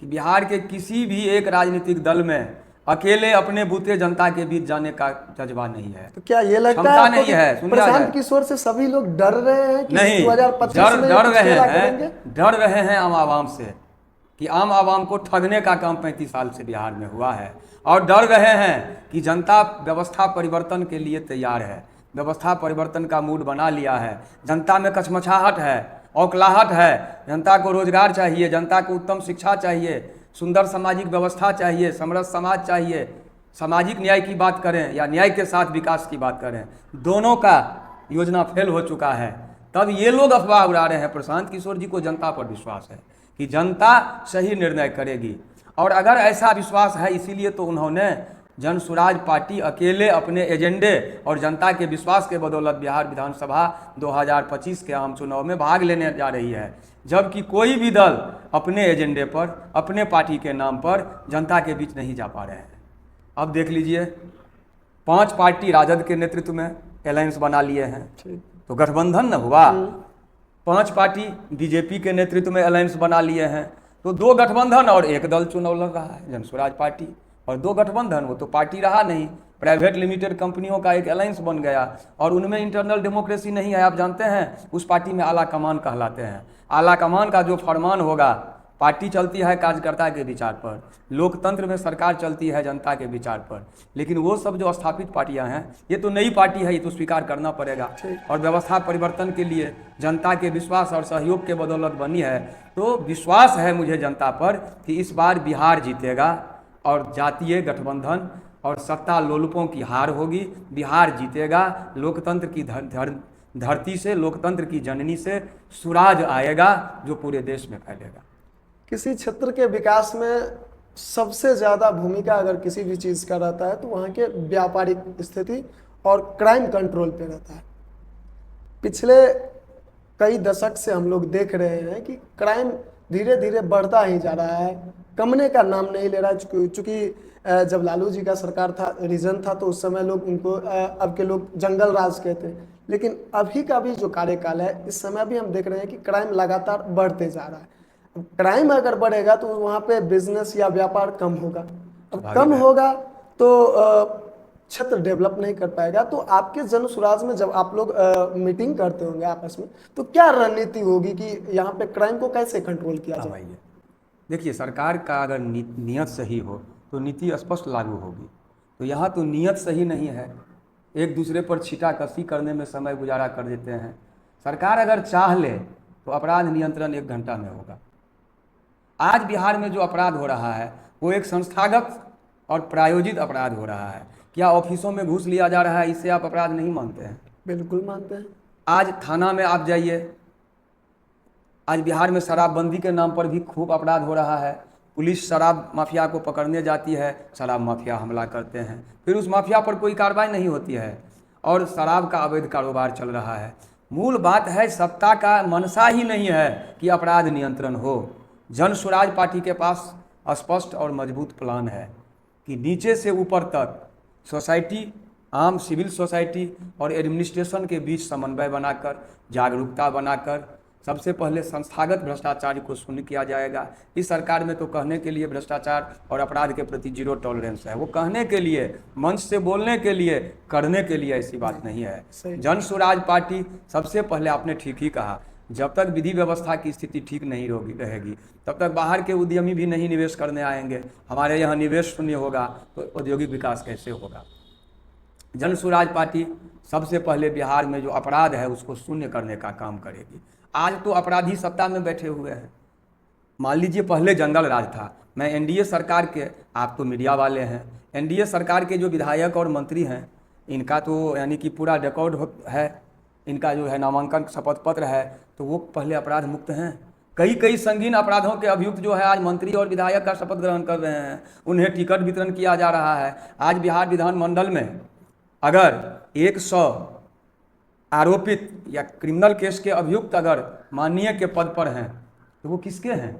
कि बिहार के किसी भी एक राजनीतिक दल में अकेले अपने बूते जनता के बीच जाने का जज्बा नहीं है। तो क्या ये लगता है नहीं है? प्रशांत किशोर से सभी लोग डर रहे हैं कि नहीं, 2025 में डर रहे हैं आम आवाम से कि आम आवाम को ठगने का काम 35 साल से बिहार में हुआ है, और डर रहे हैं कि जनता व्यवस्था परिवर्तन के लिए तैयार है, व्यवस्था परिवर्तन का मूड बना लिया है, जनता में कचमचाहट है, औकलाहट है। जनता को रोजगार चाहिए, जनता को उत्तम शिक्षा चाहिए, सुंदर सामाजिक व्यवस्था चाहिए, समृद्ध समाज चाहिए। सामाजिक न्याय की बात करें या न्याय के साथ विकास की बात करें, दोनों का योजना फेल हो चुका है। तब ये लोग अफवाह उड़ा रहे हैं। प्रशांत किशोर जी को जनता पर विश्वास है कि जनता सही निर्णय करेगी, और अगर ऐसा विश्वास है इसीलिए तो उन्होंने जन स्वराज पार्टी अकेले अपने एजेंडे और जनता के विश्वास के बदौलत बिहार विधानसभा 2025 के आम चुनाव में भाग लेने जा रही है, जबकि कोई भी दल अपने एजेंडे पर, अपने पार्टी के नाम पर जनता के बीच नहीं जा पा रहे हैं। अब देख लीजिए, 5 पार्टी राजद के नेतृत्व में अलायंस बना लिए हैं, तो गठबंधन न हुआ। 5 पार्टी बीजेपी के नेतृत्व में अलायंस बना लिए हैं, तो 2 गठबंधन और 1 दल चुनाव लड़ रहा है, जन स्वराज पार्टी। और 2 गठबंधन, वो तो पार्टी रहा नहीं, प्राइवेट लिमिटेड कंपनियों का एक अलायंस बन गया, और उनमें इंटरनल डेमोक्रेसी नहीं है। आप जानते हैं उस पार्टी में आला कमान कहलाते हैं। आला कमान का जो फरमान होगा, पार्टी चलती है कार्यकर्ता के विचार पर, लोकतंत्र में सरकार चलती है जनता के विचार पर। लेकिन वो सब जो स्थापित पार्टियां हैं, ये तो नई पार्टी है, ये तो स्वीकार करना पड़ेगा। और व्यवस्था परिवर्तन के लिए जनता के विश्वास और सहयोग के बदौलत बनी है। तो विश्वास है मुझे जनता पर कि इस बार बिहार जीतेगा, और जातीय गठबंधन और सत्ता लोलुपों की हार होगी। बिहार जीतेगा, लोकतंत्र की धरती से, लोकतंत्र की जननी से सुराज आएगा जो पूरे देश में फैलेगा। किसी क्षेत्र के विकास में सबसे ज़्यादा भूमिका अगर किसी भी चीज़ का रहता है तो वहाँ के व्यापारिक स्थिति और क्राइम कंट्रोल पे रहता है। पिछले कई दशक से हम लोग देख रहे हैं कि क्राइम धीरे धीरे बढ़ता ही जा रहा है, कमने का नाम नहीं ले रहा है। चूँकि जब लालू जी का सरकार था, रीजन था, तो उस समय लोग उनको अब के लोग जंगल राज कहते हैं। लेकिन अभी का भी जो कार्यकाल है, इस समय भी हम देख रहे हैं कि क्राइम लगातार बढ़ते जा रहा है। अब क्राइम अगर बढ़ेगा तो वहाँ पे बिजनेस या व्यापार कम होगा, अब कम होगा तो क्षेत्र डेवलप नहीं कर पाएगा। तो आपके जन स्वराज में जब आप लोग मीटिंग करते होंगे आपस में, तो क्या रणनीति होगी कि यहाँ पे क्राइम को कैसे कंट्रोल किया जाए? देखिए, सरकार का अगर नीयत सही हो तो नीति स्पष्ट लागू होगी। तो यहाँ तो नीयत सही नहीं है, एक दूसरे पर छीटाकशी करने में समय गुजारा कर देते हैं। सरकार अगर चाह ले तो अपराध नियंत्रण 1 घंटा में होगा। आज बिहार में जो अपराध हो रहा है वो एक संस्थागत और प्रायोजित अपराध हो रहा है। क्या ऑफिसों में घूस लिया जा रहा है, इससे आप अपराध नहीं मानते हैं? बिल्कुल मानते हैं। आज थाना में आप जाइए, आज बिहार में शराबबंदी के नाम पर भी खूब अपराध हो रहा है। पुलिस शराब माफिया को पकड़ने जाती है, शराब माफिया हमला करते हैं, फिर उस माफिया पर कोई कार्रवाई नहीं होती है, और शराब का अवैध कारोबार चल रहा है। मूल बात है, सत्ता का मनसा ही नहीं है कि अपराध नियंत्रण हो। जन स्वराज पार्टी के पास स्पष्ट और मजबूत प्लान है कि नीचे से ऊपर तक सोसाइटी, आम सिविल सोसाइटी और एडमिनिस्ट्रेशन के बीच समन्वय बनाकर, जागरूकता बनाकर सबसे पहले संस्थागत भ्रष्टाचार को शून्य किया जाएगा। इस सरकार में तो कहने के लिए भ्रष्टाचार और अपराध के प्रति 0 टॉलरेंस है। वो कहने के लिए, मंच से बोलने के लिए, करने के लिए ऐसी बात नहीं है। जन स्वराज पार्टी सबसे पहले, आपने ठीक ही कहा, जब तक विधि व्यवस्था की स्थिति ठीक नहीं रहेगी तब तक बाहर के उद्यमी भी नहीं निवेश करने आएंगे। हमारे यहाँ निवेश शून्य होगा तो औद्योगिक विकास कैसे होगा? जन स्वराज पार्टी सबसे पहले बिहार में जो अपराध है उसको शून्य करने का काम करेगी। आज तो अपराधी सत्ता में बैठे हुए हैं। मान लीजिए पहले जंगल राज था। मैं एनडीए सरकार के, आप तो मीडिया वाले हैं, एनडीए सरकार के जो विधायक और मंत्री हैं, इनका तो यानी कि पूरा रिकॉर्ड है, इनका जो है नामांकन शपथ पत्र है, तो वो पहले अपराध मुक्त हैं। कई संगीन अपराधों के अभियुक्त जो है आज मंत्री और विधायक का शपथ ग्रहण कर रहे हैं, उन्हें टिकट वितरण किया जा रहा है। आज बिहार विधानमंडल में अगर 100 आरोपित या क्रिमिनल केस के अभियुक्त अगर माननीय के पद पर हैं तो वो किसके हैं?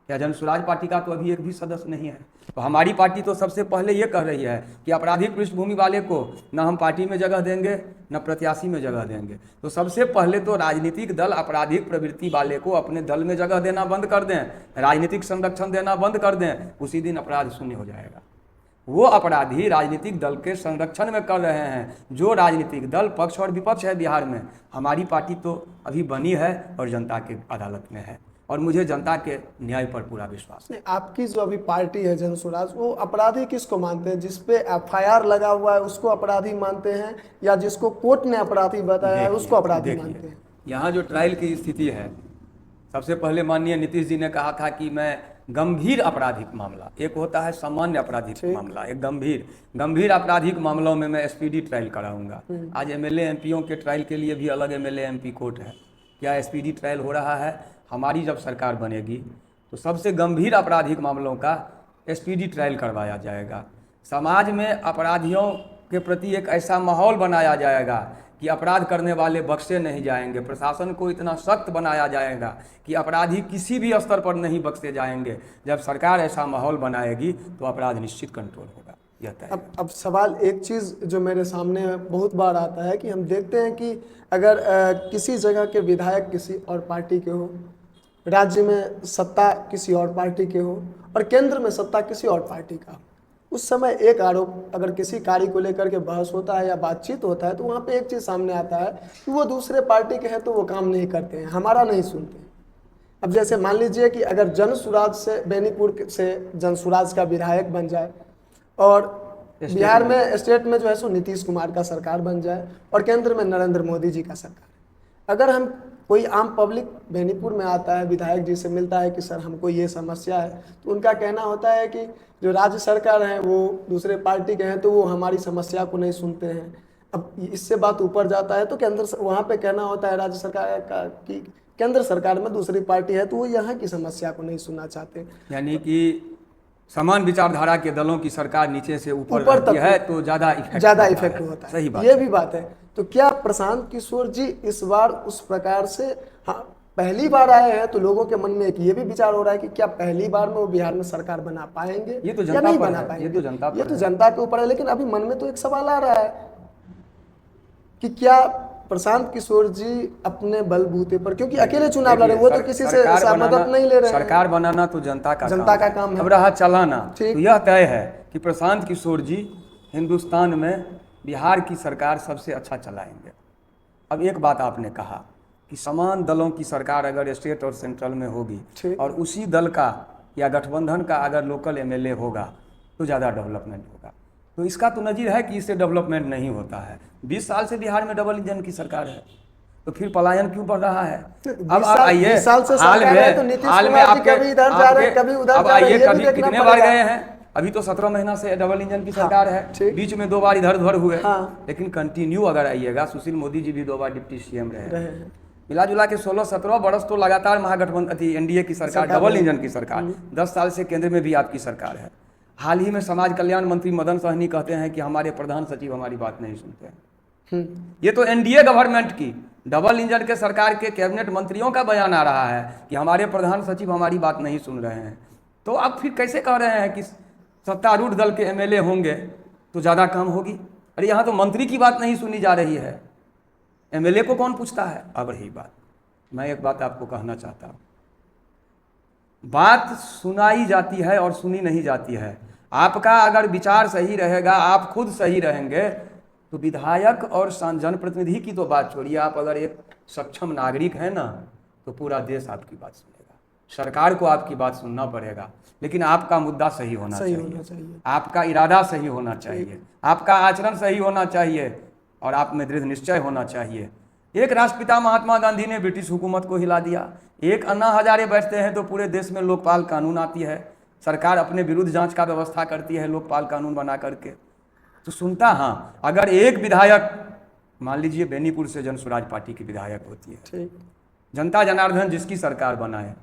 क्या जन स्वराज पार्टी का तो अभी एक भी सदस्य नहीं है। तो हमारी पार्टी तो सबसे पहले ये कह रही है कि आपराधिक पृष्ठभूमि वाले को न हम पार्टी में जगह देंगे न प्रत्याशी में जगह देंगे। तो सबसे पहले तो राजनीतिक दल आपराधिक प्रवृत्ति वाले को अपने दल में जगह देना बंद कर दें, राजनीतिक संरक्षण देना बंद कर दें, उसी दिन अपराध शून्य हो जाएगा। वो अपराधी राजनीतिक दल के संरक्षण में कर रहे हैं, जो राजनीतिक दल पक्ष और विपक्ष है बिहार में। हमारी पार्टी तो अभी बनी है और जनता के अदालत में है, और मुझे जनता के न्याय पर पूरा विश्वास है। आपकी जो अभी पार्टी है जन स्वराज, वो अपराधी किसको मानते हैं? जिसपे एफआईआर लगा हुआ है उसको अपराधी मानते हैं, या जिसको कोर्ट ने अपराधी बताया है उसको अपराधी मानते हैं? यहाँ जो ट्रायल की स्थिति है, सबसे पहले माननीय नीतीश जी ने कहा था कि मैं गंभीर आपराधिक मामला, एक होता है सामान्य आपराधिक मामला, एक गंभीर आपराधिक मामलों में मैं स्पीडी ट्रायल कराऊंगा। आज एमएलए एमपीओं के ट्रायल के लिए भी अलग एमएलए एमपी कोर्ट है। क्या स्पीडी ट्रायल हो रहा है? हमारी जब सरकार बनेगी तो सबसे गंभीर आपराधिक मामलों का स्पीडी ट्रायल करवाया जाएगा। समाज में अपराधियों के प्रति एक ऐसा माहौल बनाया जाएगा कि अपराध करने वाले बख्शे नहीं जाएंगे। प्रशासन को इतना सख्त बनाया जाएगा कि अपराधी किसी भी स्तर पर नहीं बख्शे जाएंगे। जब सरकार ऐसा माहौल बनाएगी तो अपराध निश्चित कंट्रोल होगा। यह तय है। अब सवाल एक चीज़ जो मेरे सामने बहुत बार आता है कि हम देखते हैं कि अगर किसी जगह के विधायक किसी और पार्टी के हो, राज्य में सत्ता किसी और पार्टी के हो और केंद्र में सत्ता किसी और पार्टी का, उस समय एक आरोप अगर किसी कार्य को लेकर के बहस होता है या बातचीत होता है तो वहाँ पे एक चीज़ सामने आता है कि वो दूसरे पार्टी के हैं तो वो काम नहीं करते हैं, हमारा नहीं सुनते हैं। अब जैसे मान लीजिए कि अगर जनसुराज से बेनीपुर से जनसुराज का विधायक बन जाए और बिहार में स्टेट में जो है सो नीतीश कुमार का सरकार बन जाए और केंद्र में नरेंद्र मोदी जी का सरकार, अगर हम कोई आम पब्लिक बेनीपुर में आता है, विधायक जी से मिलता है कि सर हमको ये समस्या है, तो उनका कहना होता है कि जो राज्य सरकार है वो दूसरे पार्टी के हैं तो वो हमारी समस्या को नहीं सुनते हैं। अब इससे बात ऊपर जाता है तो केंद्र वहाँ पे कहना होता है राज्य सरकार का कि केंद्र सरकार में दूसरी पार्टी है तो वो यहाँ की समस्या को नहीं सुनना चाहते। यानी कि समान विचारधारा के दलों की सरकार नीचे से ऊपर रहती है तो ज़्यादा इफेक्ट होता है। सही बात, ये भी बात है। तो क्या प्रशांत किशोर जी इस बार उस प्रकार से, हाँ पहली बार आए हैं तो लोगों के मन में एक ये भी विचार हो रहा है कि क्या पहली बार में वो बिहार में सरकार बना पाएंगे ये तो या नहीं बना है, पाएंगे? ये तो जनता के ऊपर है। लेकिन अभी मन में तो एक सवाल आ रहा है कि क्या प्रशांत किशोर जी अपने बलबूते पर, क्योंकि अकेले चुनाव लड़ रहे, वो तो किसी से मदद नहीं ले रहे हैं। सरकार बनाना तो जनता का काम है। अब रहा चलाना, तो यह तय है कि प्रशांत किशोर जी हिंदुस्तान में बिहार की सरकार सबसे अच्छा चलाएंगे। अब एक बात आपने कहा कि समान दलों की सरकार अगर स्टेट और सेंट्रल में होगी और उसी दल का या गठबंधन का अगर लोकल एमएलए होगा तो ज़्यादा डेवलपमेंट होगा। तो इसका तो नज़ीर है कि इससे डेवलपमेंट नहीं होता है। 20 साल से बिहार में डबल इंजन की सरकार है तो फिर पलायन क्यों बढ़ रहा है? अब आप आइए, हाल में आपके अब आइए, कभी कितने बार गए हैं? अभी तो 17 महीना से डबल इंजन की सरकार है, बीच में 2 बार इधर उधर हुए, लेकिन कंटिन्यू अगर आइएगा, सुशील मोदी जी भी 2 बार डिप्टी सीएम रहे, मिला जुला के 16-17 बरस तो लगातार महागठबंधन एनडीए की सरकार, डबल इंजन की सरकार, 10 साल से केंद्र में भी आपकी सरकार है। हाल ही में समाज कल्याण मंत्री मदन सहनी कहते हैं कि हमारे प्रधान सचिव हमारी बात नहीं सुनते हैं। ये तो एनडीए गवर्नमेंट की डबल इंजन के सरकार के कैबिनेट मंत्रियों का बयान आ रहा है कि हमारे प्रधान सचिव हमारी बात नहीं सुन रहे हैं। तो आप फिर कैसे कह रहे हैं कि सत्तारूढ़ दल के एमएलए होंगे तो ज़्यादा काम होगी? अरे यहाँ तो मंत्री की बात नहीं सुनी जा रही है, एमएलए को कौन पूछता है? अब रही बात, मैं एक बात आपको कहना चाहता हूँ, बात सुनाई जाती है और सुनी नहीं जाती है। आपका अगर विचार सही रहेगा, आप खुद सही रहेंगे तो विधायक और जनप्रतिनिधि की तो बात छोड़िए, आप अगर एक सक्षम नागरिक हैं ना तो पूरा देश आपकी बात सुनेगा। सरकार को आपकी बात सुनना पड़ेगा, लेकिन आपका मुद्दा सही होना चाहिए, आपका इरादा सही होना चाहिए, आपका आचरण सही होना चाहिए और आप में दृढ़ निश्चय होना चाहिए। एक राष्ट्रपिता महात्मा गांधी ने ब्रिटिश हुकूमत को हिला दिया, एक अन्ना हजारे बैठते हैं तो पूरे देश में लोकपाल कानून आती है, सरकार अपने विरुद्ध जांच का व्यवस्था करती है लोकपाल कानून बना करके। तो सुनता, हाँ, अगर एक विधायक मान लीजिए बेनीपुर से जनसुराज पार्टी की विधायक होती है, जनता जनार्दन जिसकी सरकार बनाए,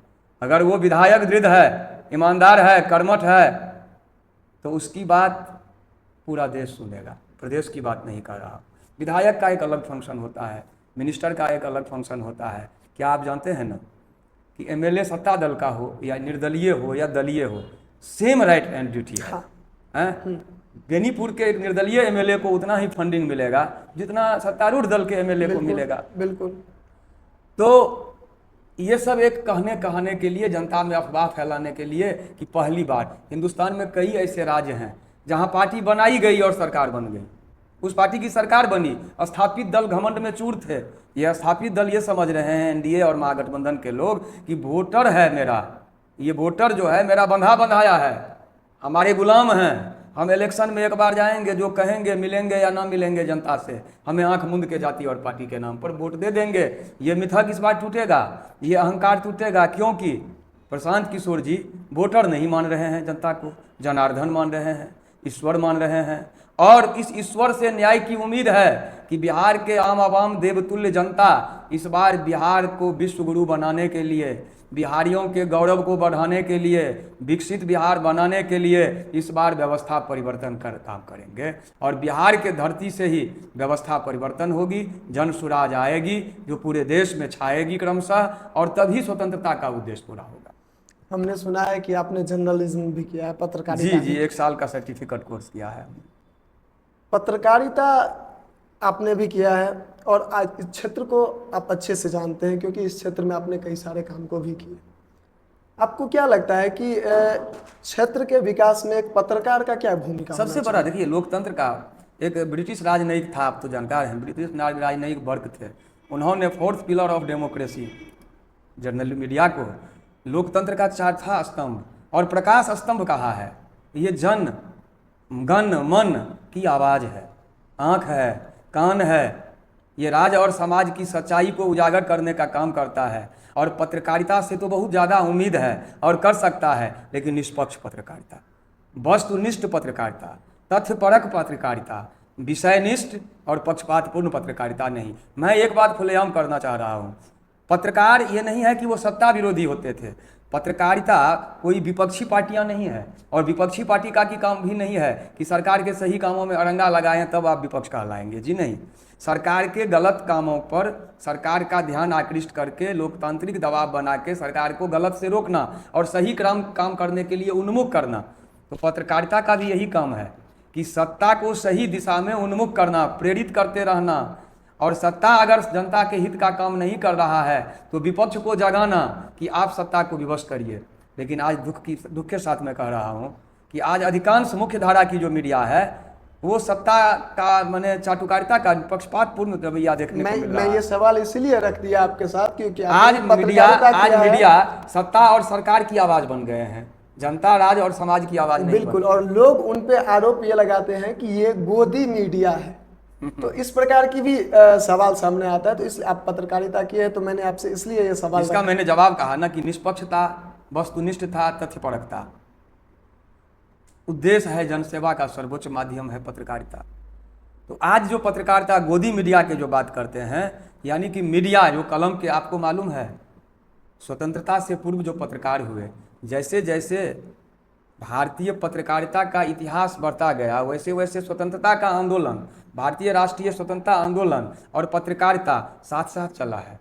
अगर वो विधायक दृढ़ है, ईमानदार है, कर्मठ है, तो उसकी बात पूरा देश सुनेगा। प्रदेश की बात नहीं कर रहा। विधायक का एक अलग फंक्शन होता है, मिनिस्टर का एक अलग फंक्शन होता है। क्या आप जानते हैं ना कि एमएलए सत्ता दल का हो या निर्दलीय हो या दलीय हो, सेम राइट एंड ड्यूटी है। बेनीपुर के निर्दलीय एमएलए को उतना ही फंडिंग मिलेगा जितना सत्तारूढ़ दल के एमएलए को मिलेगा। बिल्कुल। तो ये सब एक कहने के लिए, जनता में अफवाह फैलाने के लिए कि पहली बार हिंदुस्तान में कई ऐसे राज्य हैं जहां पार्टी बनाई गई और सरकार बन गई। उस पार्टी की सरकार बनी, स्थापित दल घमंड में चूर थे। ये स्थापित दल ये समझ रहे हैं एनडीए और महागठबंधन के लोग कि वोटर है मेरा, ये वोटर जो है मेरा बंधा बंधाया है, हमारे गुलाम हैं, हम इलेक्शन में एक बार जाएंगे, जो कहेंगे मिलेंगे या ना मिलेंगे जनता से, हमें आंख मूंद के जाति और पार्टी के नाम पर वोट दे देंगे। ये मिथक इस बार टूटेगा, ये अहंकार टूटेगा, क्योंकि प्रशांत किशोर जी वोटर नहीं मान रहे हैं जनता को, जनार्दन मान रहे हैं, ईश्वर मान रहे हैं। और इस ईश्वर से न्याय की उम्मीद है कि बिहार के आम आवाम देवतुल्य जनता इस बार बिहार को विश्व गुरु बनाने के लिए, बिहारियों के गौरव को बढ़ाने के लिए, विकसित बिहार बनाने के लिए इस बार व्यवस्था परिवर्तन कर काम करेंगे। और बिहार के धरती से ही व्यवस्था परिवर्तन होगी, जन सुराज आएगी जो पूरे देश में छाएगी क्रमशः, और तभी स्वतंत्रता का उद्देश्य पूरा होगा। हमने सुना है कि आपने जर्नलिज्म भी किया है, पत्रकारिता। जी, 1 साल का सर्टिफिकेट कोर्स किया है। पत्रकारिता आपने भी किया है और आज इस क्षेत्र को आप अच्छे से जानते हैं, क्योंकि इस क्षेत्र में आपने कई सारे काम को भी किए। आपको क्या लगता है कि क्षेत्र के विकास में एक पत्रकार का क्या भूमिका? सबसे बड़ा देखिए, लोकतंत्र का एक ब्रिटिश राजनयिक था, आप तो जानकार हैं, ब्रिटिश राजनयिक वर्ग थे, उन्होंने 4th pillar of democracy journal media को लोकतंत्र का चौथा स्तंभ और प्रकाश स्तंभ कहा है। ये जन गण मन की आवाज़ है, आँख है, कान है, ये राज्य और समाज की सच्चाई को उजागर करने का काम करता है। और पत्रकारिता से तो बहुत ज़्यादा उम्मीद है और कर सकता है, लेकिन निष्पक्ष पत्रकारिता, वस्तुनिष्ठ पत्रकारिता, तथ्यपरक पत्रकारिता, विषयनिष्ठ और पक्षपातपूर्ण पत्रकारिता नहीं। मैं एक बात खुलेआम करना चाह रहा हूँ, पत्रकार ये नहीं है कि वो सत्ता विरोधी होते थे। पत्रकारिता कोई विपक्षी पार्टियां नहीं है, और विपक्षी पार्टी का की काम भी नहीं है कि सरकार के सही कामों में अड़ंगा लगाएं तब आप विपक्ष कहलाएंगे। जी नहीं, सरकार के गलत कामों पर सरकार का ध्यान आकृष्ट करके लोकतांत्रिक दबाव बना के सरकार को गलत से रोकना और सही काम करने के लिए उन्मुख करना। तो पत्रकारिता का भी यही काम है कि सत्ता को सही दिशा में उन्मुख करना, प्रेरित करते रहना। और सत्ता अगर जनता के हित का काम नहीं कर रहा है तो विपक्ष को जगाना कि आप सत्ता को विवश करिए। लेकिन आज दुख के साथ मैं कह रहा हूँ कि आज अधिकांश मुख्य धारा की जो मीडिया है वो सत्ता का माने चाटुकारिता का पक्षपातपूर्ण रवैया देखने को मिल रहा है। मैं ये सवाल इसीलिए रख दिया आपके साथ क्योंकि आज मीडिया सत्ता और सरकार की आवाज बन गए हैं, जनता राज और समाज की आवाज नहीं। बिल्कुल, और लोग उन पे आरोप ये लगाते हैं कि ये गोदी मीडिया है। तो इस प्रकार की भी सवाल सामने आता है। तो इस आप पत्रकारिता की है तो मैंने आपसे इसलिए ये सवाल, इसका मैंने जवाब कहा ना कि निष्पक्षता, वस्तुनिष्ठता, तथ्यपरकता उद्देश्य है, जनसेवा का सर्वोच्च माध्यम है पत्रकारिता। तो आज जो पत्रकारिता गोदी मीडिया के जो बात करते हैं, यानी कि मीडिया जो कलम के, आपको मालूम है स्वतंत्रता से पूर्व जो पत्रकार हुए, जैसे जैसे भारतीय पत्रकारिता का इतिहास बढ़ता गया वैसे वैसे स्वतंत्रता का आंदोलन, भारतीय राष्ट्रीय स्वतंत्रता आंदोलन और पत्रकारिता साथ साथ चला है।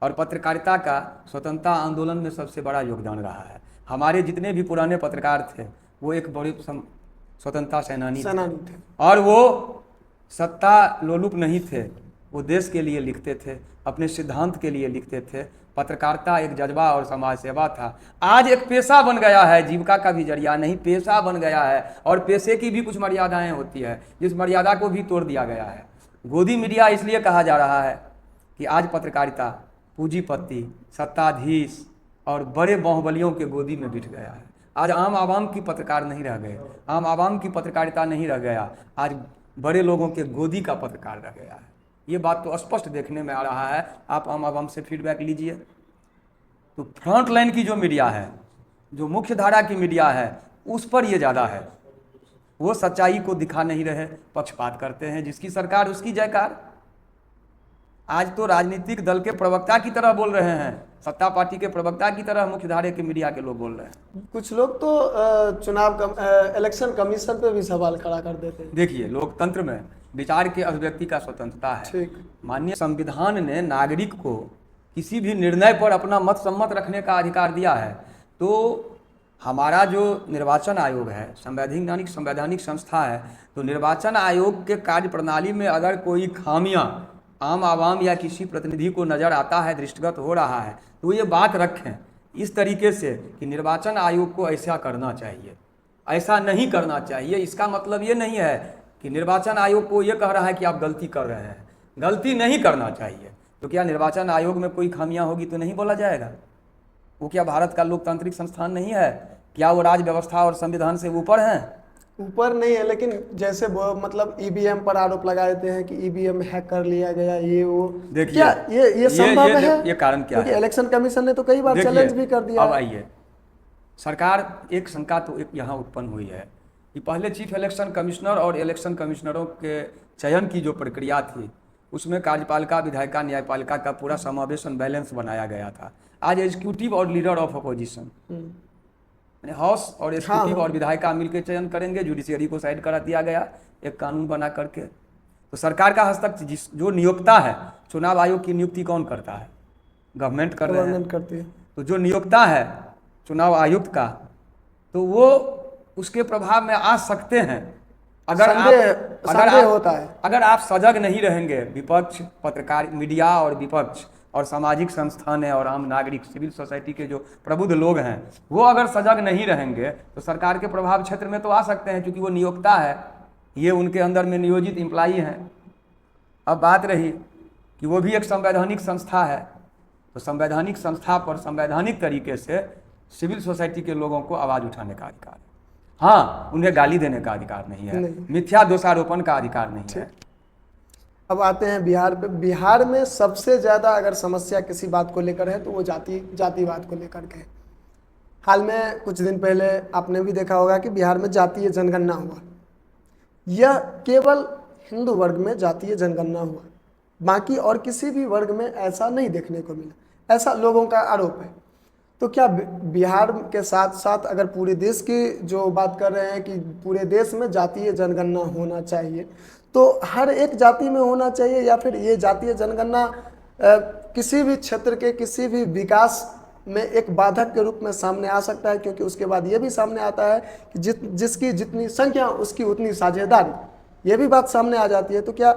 और पत्रकारिता का स्वतंत्रता आंदोलन में सबसे बड़ा योगदान रहा है। हमारे जितने भी पुराने पत्रकार थे वो एक बड़े स्वतंत्रता सेनानी थे। और वो सत्ता लोलुप नहीं थे, वो देश के लिए लिखते थे, अपने सिद्धांत के लिए लिखते थे। पत्रकारिता एक जज्बा और समाज सेवा था। आज एक पेशा बन गया है, जीविका का भी जरिया नहीं, पेशा बन गया है। और पेशे की भी कुछ मर्यादाएं होती है, जिस मर्यादा को भी तोड़ दिया गया है। गोदी मीडिया इसलिए कहा जा रहा है कि आज पत्रकारिता पूंजीपति, सत्ताधीश और बड़े बाहुबलियों के गोदी में बिठ गया है। आज आम आवाम की पत्रकार नहीं रह गए, आम आवाम की पत्रकारिता नहीं रह गया, आज बड़े लोगों के गोदी का पत्रकार रह गया है। ये बात तो स्पष्ट देखने में आ रहा है। आप आम आवाम से फीडबैक लीजिए। तो फ्रंट लाइन की जो मीडिया है, जो मुख्य धारा की मीडिया है, उस पर ये ज़्यादा है। वो सच्चाई को दिखा नहीं रहे, पक्षपात करते हैं, जिसकी सरकार उसकी जयकार। आज तो राजनीतिक दल के प्रवक्ता की तरह बोल रहे हैं, सत्ता पार्टी के प्रवक्ता की तरह मुख्य धारे के मीडिया के लोग बोल रहे हैं। कुछ लोग तो इलेक्शन कमीशन पे भी सवाल खड़ा कर देते हैं। देखिए, लोकतंत्र में विचार के अभिव्यक्ति का स्वतंत्रता है। माननीय संविधान ने नागरिक को किसी भी निर्णय पर अपना मत सम्मत रखने का अधिकार दिया है। तो हमारा जो निर्वाचन आयोग है, संवैधानिक संस्था है, तो निर्वाचन आयोग के कार्य प्रणाली में अगर कोई खामियां आम आवाम या किसी प्रतिनिधि को नज़र आता है, दृष्टिगत हो रहा है, तो ये बात रखें इस तरीके से कि निर्वाचन आयोग को ऐसा करना चाहिए, ऐसा नहीं करना चाहिए। इसका मतलब ये नहीं है कि निर्वाचन आयोग को ये कह रहा है कि आप गलती कर रहे हैं, गलती नहीं करना चाहिए। तो क्या निर्वाचन आयोग में कोई खामियां होगी तो नहीं बोला जाएगा? वो क्या भारत का लोकतांत्रिक संस्थान नहीं है? क्या वो राज व्यवस्था और संविधान से ऊपर हैं? ऊपर नहीं है, लेकिन जैसे वो मतलब ईवीएम पर आरोप लगा देते हैं कि ईवीएम हैक कर लिया गया, ये वो। देखिए, क्या ये संभव है? ये कारण क्या क्योंकि है? इलेक्शन कमीशन ने तो कई बार देखिए, चैलेंज भी कर दिया अब है। आइए, सरकार एक शंका तो एक यहाँ उत्पन्न हुई है कि पहले चीफ इलेक्शन कमिश्नर और इलेक्शन कमिश्नरों के चयन की जो प्रक्रिया थी उसमें कार्यपालिका, विधायिका, न्यायपालिका का पूरा समावेशन बैलेंस बनाया गया था। आज एग्जीक्यूटिव और लीडर ऑफ अपोजिशन, हाउस और एग्जीक्यूटिव और विधायिका मिलकर चयन करेंगे, जुडिशियरी को साइड करा दिया गया एक कानून बना करके। तो सरकार का हस्तक्षेप, जो नियोक्ता है, चुनाव आयोग की नियुक्ति कौन करता है? गवर्नमेंट कर रहे हैं। गवर्नमेंट करती है। तो जो नियोक्ता है चुनाव आयुक्त का, तो वो उसके प्रभाव में आ सकते हैं अगर आप सजग नहीं रहेंगे। विपक्ष, पत्रकार, मीडिया और विपक्ष और सामाजिक संस्थान और आम नागरिक, सिविल सोसाइटी के जो प्रबुद्ध लोग हैं, वो अगर सजग नहीं रहेंगे तो सरकार के प्रभाव क्षेत्र में तो आ सकते हैं, क्योंकि वो नियोक्ता है, ये उनके अंदर में नियोजित एम्प्लॉई हैं। अब बात रही कि वो भी एक संवैधानिक संस्था है, तो संवैधानिक संस्था पर संवैधानिक तरीके से सिविल सोसाइटी के लोगों को आवाज़ उठाने का अधिकार है। हाँ, उन्हें गाली देने का अधिकार नहीं है, मिथ्या दोषारोपण का अधिकार नहीं है। अब आते हैं बिहार पे। बिहार में सबसे ज़्यादा अगर समस्या किसी बात को लेकर है तो वो जातिवाद को लेकर के। हाल में कुछ दिन पहले आपने भी देखा होगा कि बिहार में जातीय जनगणना हुआ। यह केवल हिंदू वर्ग में जातीय जनगणना हुआ, बाकी और किसी भी वर्ग में ऐसा नहीं देखने को मिला, ऐसा लोगों का आरोप है। तो क्या बिहार के साथ साथ अगर पूरे देश की जो बात कर रहे हैं कि पूरे देश में जातीय जनगणना होना चाहिए, तो हर एक जाति में होना चाहिए, या फिर ये जातीय जनगणना किसी भी क्षेत्र के किसी भी विकास में एक बाधक के रूप में सामने आ सकता है? क्योंकि उसके बाद ये भी सामने आता है कि जिसकी जितनी संख्या उसकी उतनी साझेदारी, ये भी बात सामने आ जाती है। तो क्या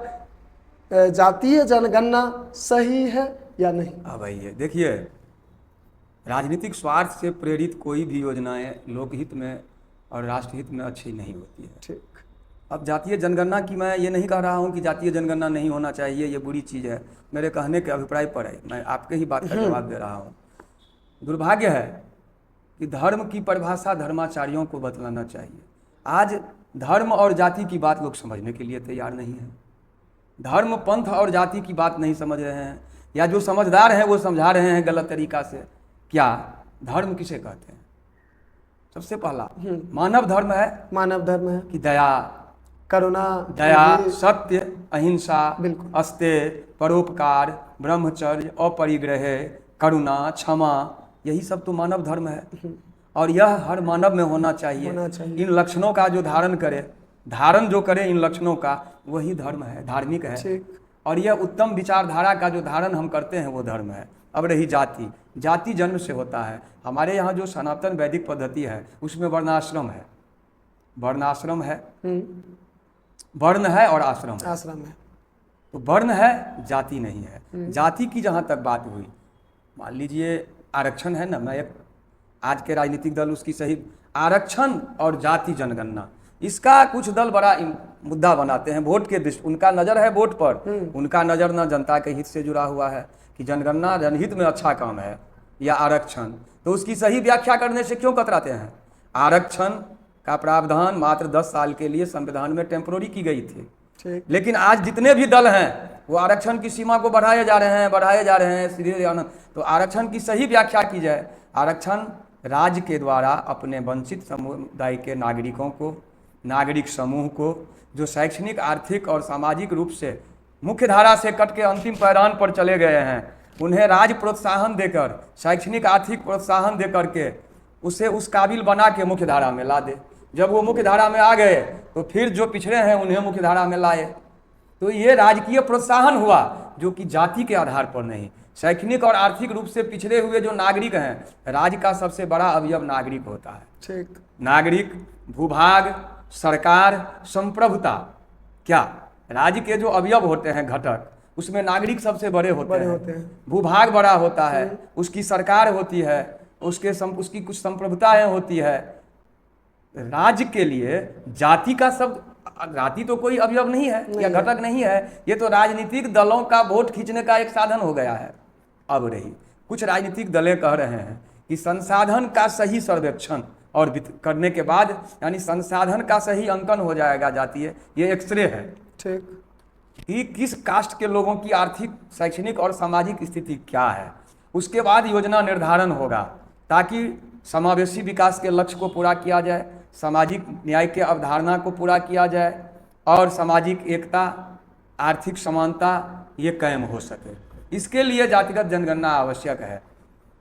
जातीय जनगणना सही है या नहीं? हाँ भाई, ये देखिए, राजनीतिक स्वार्थ से प्रेरित कोई भी योजनाएं लोकहित में और राष्ट्रहित में अच्छी नहीं होती है। ठीक। अब जातीय जनगणना की मैं ये नहीं कह रहा हूँ कि जातीय जनगणना नहीं होना चाहिए, ये बुरी चीज़ है, मेरे कहने के अभिप्राय पर है, मैं आपके ही बात का जवाब दे रहा हूँ। दुर्भाग्य है कि धर्म की परिभाषा धर्माचार्यों को बतलाना चाहिए। आज धर्म और जाति की बात लोग समझने के लिए तैयार नहीं है। धर्म, पंथ और जाति की बात नहीं समझ रहे हैं, या जो समझदार हैं वो समझा रहे हैं गलत तरीका से। क्या धर्म किसे कहते हैं? सबसे पहला मानव धर्म है। मानव धर्म है कि दया, करुणा, दया, सत्य, अहिंसा, बिल्कुल, अस्तेय, परोपकार, ब्रह्मचर्य, अपरिग्रह, करुणा, क्षमा, यही सब तो मानव धर्म है। और यह हर मानव में होना चाहिए। इन लक्षणों का जो धारण जो करे इन लक्षणों का, वही धर्म है, धार्मिक है। और यह उत्तम विचारधारा का जो धारण हम करते हैं वो धर्म है। अब रही जाति, जाति जन्म से होता है। हमारे यहाँ जो सनातन वैदिक पद्धति है उसमें वर्णाश्रम है, वर्ण है और आश्रम है। तो वर्ण है, जाति नहीं है। जाति की जहाँ तक बात हुई, मान लीजिए आरक्षण है ना, मैं एक आज के राजनीतिक दल उसकी सही, आरक्षण और जाति जनगणना, इसका कुछ दल बड़ा मुद्दा बनाते हैं वोट के दृष्टि। उनका नज़र है वोट पर, उनका नज़र न जनता के हित से जुड़ा हुआ है कि जनगणना जनहित में अच्छा काम है या आरक्षण। तो उसकी सही व्याख्या करने से क्यों कतराते हैं? आरक्षण का प्रावधान मात्र 10 साल के लिए संविधान में टेम्पोररी की गई थी, लेकिन आज जितने भी दल हैं वो आरक्षण की सीमा को बढ़ाए जा रहे हैं सीधे। तो आरक्षण की सही व्याख्या की जाए। आरक्षण राज्य के द्वारा अपने वंचित समुदाय के नागरिकों को, नागरिक समूह को, जो शैक्षणिक, आर्थिक और सामाजिक रूप से मुख्य धारा से कट के अंतिम पैरान पर चले गए हैं, उन्हें राज्य प्रोत्साहन देकर, शैक्षणिक आर्थिक प्रोत्साहन देकर के उसे उस काबिल बना के मुख्य धारा में ला दे। जब वो मुख्य धारा में आ गए तो फिर जो पिछड़े हैं उन्हें मुख्य धारा में लाए। तो ये राजकीय प्रोत्साहन हुआ, जो कि जाति के आधार पर नहीं। शैक्षणिक और आर्थिक रूप से पिछड़े हुए जो नागरिक हैं, राज्य का सबसे बड़ा अवयव नागरिक होता है। नागरिक, भूभाग, सरकार, संप्रभुता, क्या राज्य के जो अवयव होते हैं घटक, उसमें नागरिक सबसे बड़े होते हैं। भूभाग बड़ा होता है, उसकी सरकार होती है, उसकी कुछ संप्रभुताएं होती है। राज्य के लिए जाति का शब्द, जाति तो कोई अवयव नहीं है या घटक नहीं है, ये तो राजनीतिक दलों का वोट खींचने का एक साधन हो गया है। अब रही, कुछ राजनीतिक दलें कह रहे हैं कि संसाधन का सही सर्वेक्षण और करने के बाद यानी संसाधन का सही अंकन हो जाएगा जातीय, ये एक्सरे है ठीक। कि किस कास्ट के लोगों की आर्थिक, शैक्षणिक और सामाजिक स्थिति क्या है। उसके बाद योजना निर्धारण होगा ताकि समावेशी विकास के लक्ष्य को पूरा किया जाए, सामाजिक न्याय के अवधारणा को पूरा किया जाए और सामाजिक एकता, आर्थिक समानता ये कायम हो सके। इसके लिए जातिगत जनगणना आवश्यक है।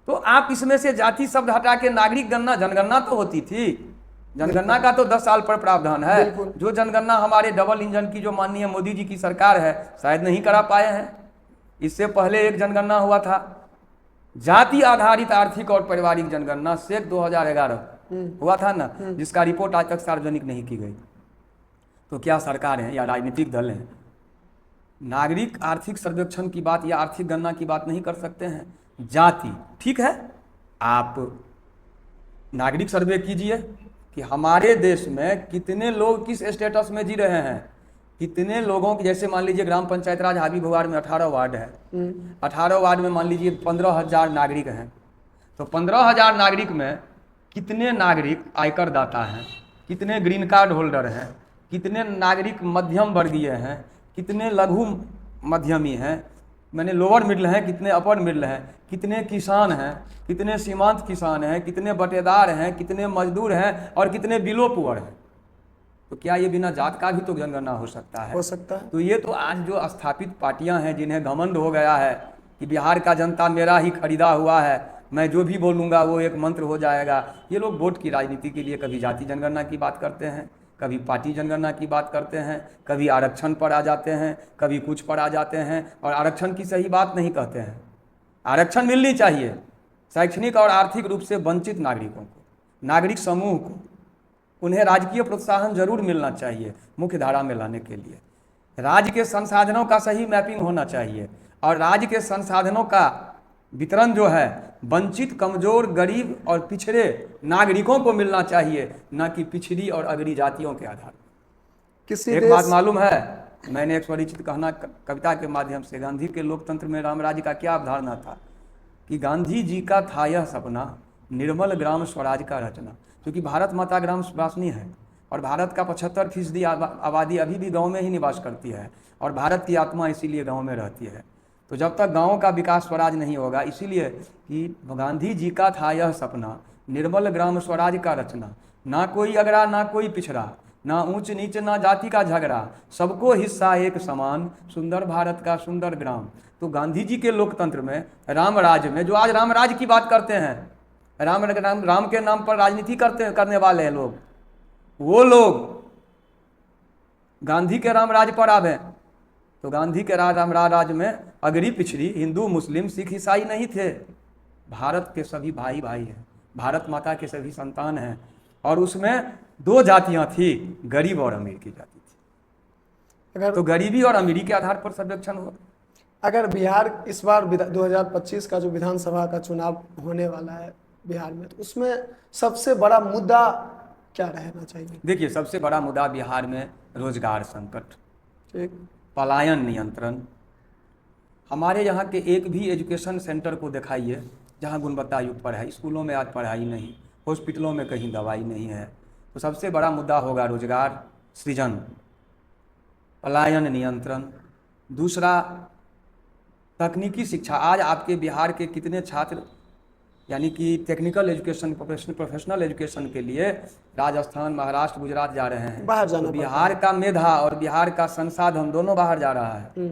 तो आप इसमें से जाति शब्द हटा के नागरिक गणना, जनगणना तो होती थी, जनगणना का तो 10 साल पर प्रावधान है। जो जनगणना हमारे डबल इंजन की जो माननीय मोदी जी की सरकार है शायद नहीं करा पाए हैं। इससे पहले एक जनगणना हुआ था, जाति आधारित आर्थिक और पारिवारिक जनगणना, सेक 2011 हुआ था ना, जिसका रिपोर्ट आज तक सार्वजनिक नहीं की गई। तो क्या सरकार है या राजनीतिक दल हैं नागरिक आर्थिक सर्वेक्षण की बात या आर्थिक गणना की बात नहीं कर सकते हैं? जाति ठीक है, आप नागरिक सर्वे कीजिए कि हमारे देश में कितने लोग किस स्टेटस में जी रहे हैं, कितने लोगों की, जैसे मान लीजिए ग्राम पंचायत राज हावी भुवार में 18 वार्ड है, 18 वार्ड में मान लीजिए 15,000 नागरिक हैं, तो 15,000 नागरिक में कितने नागरिक आयकर दाता हैं, कितने ग्रीन कार्ड होल्डर हैं, कितने नागरिक मध्यम वर्गीय हैं, कितने लघु मध्यमी हैं, मैंने लोअर मिडिल हैं, कितने अपर मिडिल हैं, कितने किसान हैं, कितने सीमांत किसान हैं, कितने बटेदार हैं, कितने मजदूर हैं और कितने बिलो पुअर हैं। तो क्या ये बिना जात का भी तो जनगणना हो सकता है? हो सकता है। तो ये तो आज जो स्थापित पार्टियां हैं जिन्हें घमंड हो गया है कि बिहार का जनता मेरा ही खरीदा हुआ है, मैं जो भी बोलूँगा वो एक मंत्र हो जाएगा, ये लोग वोट की राजनीति के लिए कभी जाति जनगणना की बात करते हैं, कभी पार्टी जनगणना की बात करते हैं, कभी आरक्षण पर आ जाते हैं, कभी कुछ पर आ जाते हैं और आरक्षण की सही बात नहीं कहते हैं। आरक्षण मिलनी चाहिए शैक्षणिक और आर्थिक रूप से वंचित नागरिकों को, नागरिक समूह को, उन्हें राजकीय प्रोत्साहन जरूर मिलना चाहिए मुख्य धारा में लाने के लिए। राज्य के संसाधनों का सही मैपिंग होना चाहिए और राज्य के संसाधनों का वितरण जो है वंचित, कमजोर, गरीब और पिछड़े नागरिकों को मिलना चाहिए, न कि पिछड़ी और अगड़ी जातियों के आधार पर। एक बात मालूम है, मैंने एक स्वरिचित कहना कविता के माध्यम से, गांधी के लोकतंत्र में राम राज्य का क्या अवधारणा था कि गांधी जी का था यह सपना, निर्मल ग्राम स्वराज का रचना। क्योंकि भारत माता ग्राम स्वासनी है और भारत का 75% आबादी अभी भी गाँव में ही निवास करती है और भारत की आत्मा इसीलिए गाँव में रहती है। तो जब तक गाँव का विकास स्वराज नहीं होगा, इसीलिए कि गांधी जी का था यह सपना, निर्मल ग्राम स्वराज का रचना, ना कोई अगड़ा ना कोई पिछड़ा, ना ऊंच नीच ना जाति का झगड़ा, सबको हिस्सा एक समान, सुंदर भारत का सुंदर ग्राम। तो गांधी जी के लोकतंत्र में, राम राज्य में, जो आज राम राज्य की बात करते हैं, राम के नाम पर राजनीति करने वाले हैं लोग, वो लोग गांधी के राम राज्य पर आवे। तो गांधी के राम राज्य में अगड़ी पिछड़ी, हिंदू, मुस्लिम, सिख, ईसाई नहीं थे, भारत के सभी भाई भाई हैं, भारत माता के सभी संतान हैं और उसमें 2 जातियां थी, गरीब और अमीर की जाति थी। तो गरीबी और अमीरी के आधार पर सर्वेक्षण हो। अगर बिहार इस बार 2025 का जो विधानसभा का चुनाव होने वाला है बिहार में, तो उसमें सबसे बड़ा मुद्दा क्या रहना चाहिए? देखिए, सबसे बड़ा मुद्दा बिहार में रोजगार संकट, ठीक, पलायन नियंत्रण। हमारे यहाँ के एक भी एजुकेशन सेंटर को दिखाइए जहाँ गुणवत्ता युक्त पढ़ाई, स्कूलों में आज पढ़ाई नहीं, हॉस्पिटलों में कहीं दवाई नहीं है। तो सबसे बड़ा मुद्दा होगा रोजगार सृजन, पलायन नियंत्रण। दूसरा, तकनीकी शिक्षा। आज आपके बिहार के कितने छात्र यानी कि टेक्निकल एजुकेशन, प्रोफेशनल एजुकेशन के लिए राजस्थान, महाराष्ट्र, गुजरात जा रहे हैं। बाहर जाना तो बिहार का मेधा और बिहार का संसाधन दोनों बाहर जा रहा है।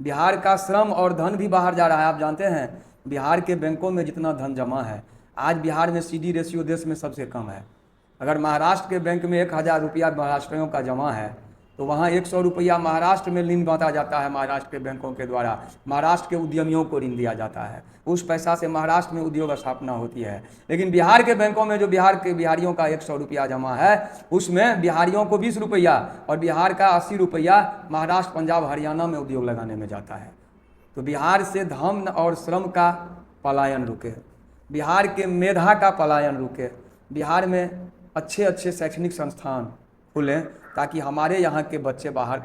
बिहार का श्रम और धन भी बाहर जा रहा है। आप जानते हैं बिहार के बैंकों में जितना धन जमा है, आज बिहार में CD रेशियो देश में सबसे कम है। अगर महाराष्ट्र के बैंक में 1,000 रुपया महाराष्ट्रियों का जमा है तो वहाँ 100 रुपया महाराष्ट्र में ऋण बांटा जाता है, महाराष्ट्र के बैंकों के द्वारा महाराष्ट्र के उद्यमियों को ऋण दिया जाता है। उस पैसा से महाराष्ट्र में उद्योग स्थापना होती है। लेकिन बिहार के बैंकों में जो बिहार के बिहारियों का 100 रुपया जमा है, उसमें बिहारियों को 20 रुपया और बिहार का 80 रुपया महाराष्ट्र, पंजाब, हरियाणा में उद्योग लगाने में जाता है। तो बिहार से धन और श्रम का पलायन रुके, बिहार के मेधा का पलायन रुके, बिहार में अच्छे अच्छे शैक्षणिक संस्थान खुलें ताकि हमारे यहाँ के बच्चे बाहर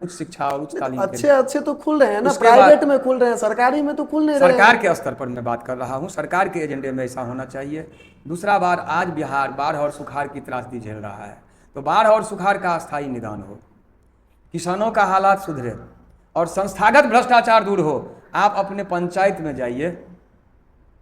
उच्च शिक्षा और उच्च तालीम के अच्छे अच्छे तो खुल रहे हैं ना, उसके बाद- प्राइवेट में खुल रहे हैं, सरकारी में तो खुल नहीं रहे हैं। सरकार के स्तर पर मैं बात कर रहा हूँ, सरकार के एजेंडे में ऐसा होना चाहिए। दूसरा बार, आज बिहार बाढ़ और सुखाड़ की त्रासदी झेल रहा है, तो बाढ़ और सुखाड़ का अस्थायी निदान हो, किसानों का हालात सुधरे और संस्थागत भ्रष्टाचार दूर हो। आप अपने पंचायत में जाइए,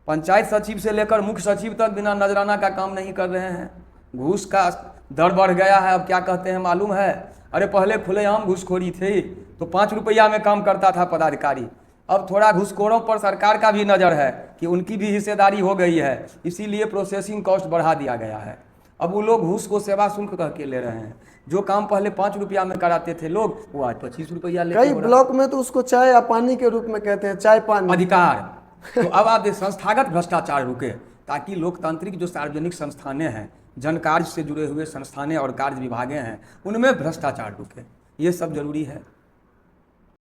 पंचायत सचिव से लेकर मुख्य सचिव तक बिना नजराना का काम नहीं कर रहे हैं। घूस का दर बढ़ गया है। अब क्या कहते हैं मालूम है? अरे पहले खुलेआम घूसखोरी थी तो 5 रुपया में काम करता था पदाधिकारी। अब थोड़ा घूसखोरों पर सरकार का भी नज़र है कि उनकी भी हिस्सेदारी हो गई है, इसीलिए प्रोसेसिंग कॉस्ट बढ़ा दिया गया है। अब वो लोग घूस को सेवा शुल्क कह के ले रहे हैं। जो काम पहले 5 रुपया में कराते थे लोग, वो आज 25 रुपया लेते कई हो रहा है। ब्लॉक में तो उसको चाय या पानी के रूप में कहते हैं, चाय पानी। अधिकार। तो अब आप संस्थागत भ्रष्टाचार रुके, ताकि लोकतांत्रिक जो सार्वजनिक संस्थानें हैं, जन कार्य से जुड़े हुए संस्थानें और कार्य विभागें हैं, उनमें भ्रष्टाचार रुके। ये सब जरूरी है।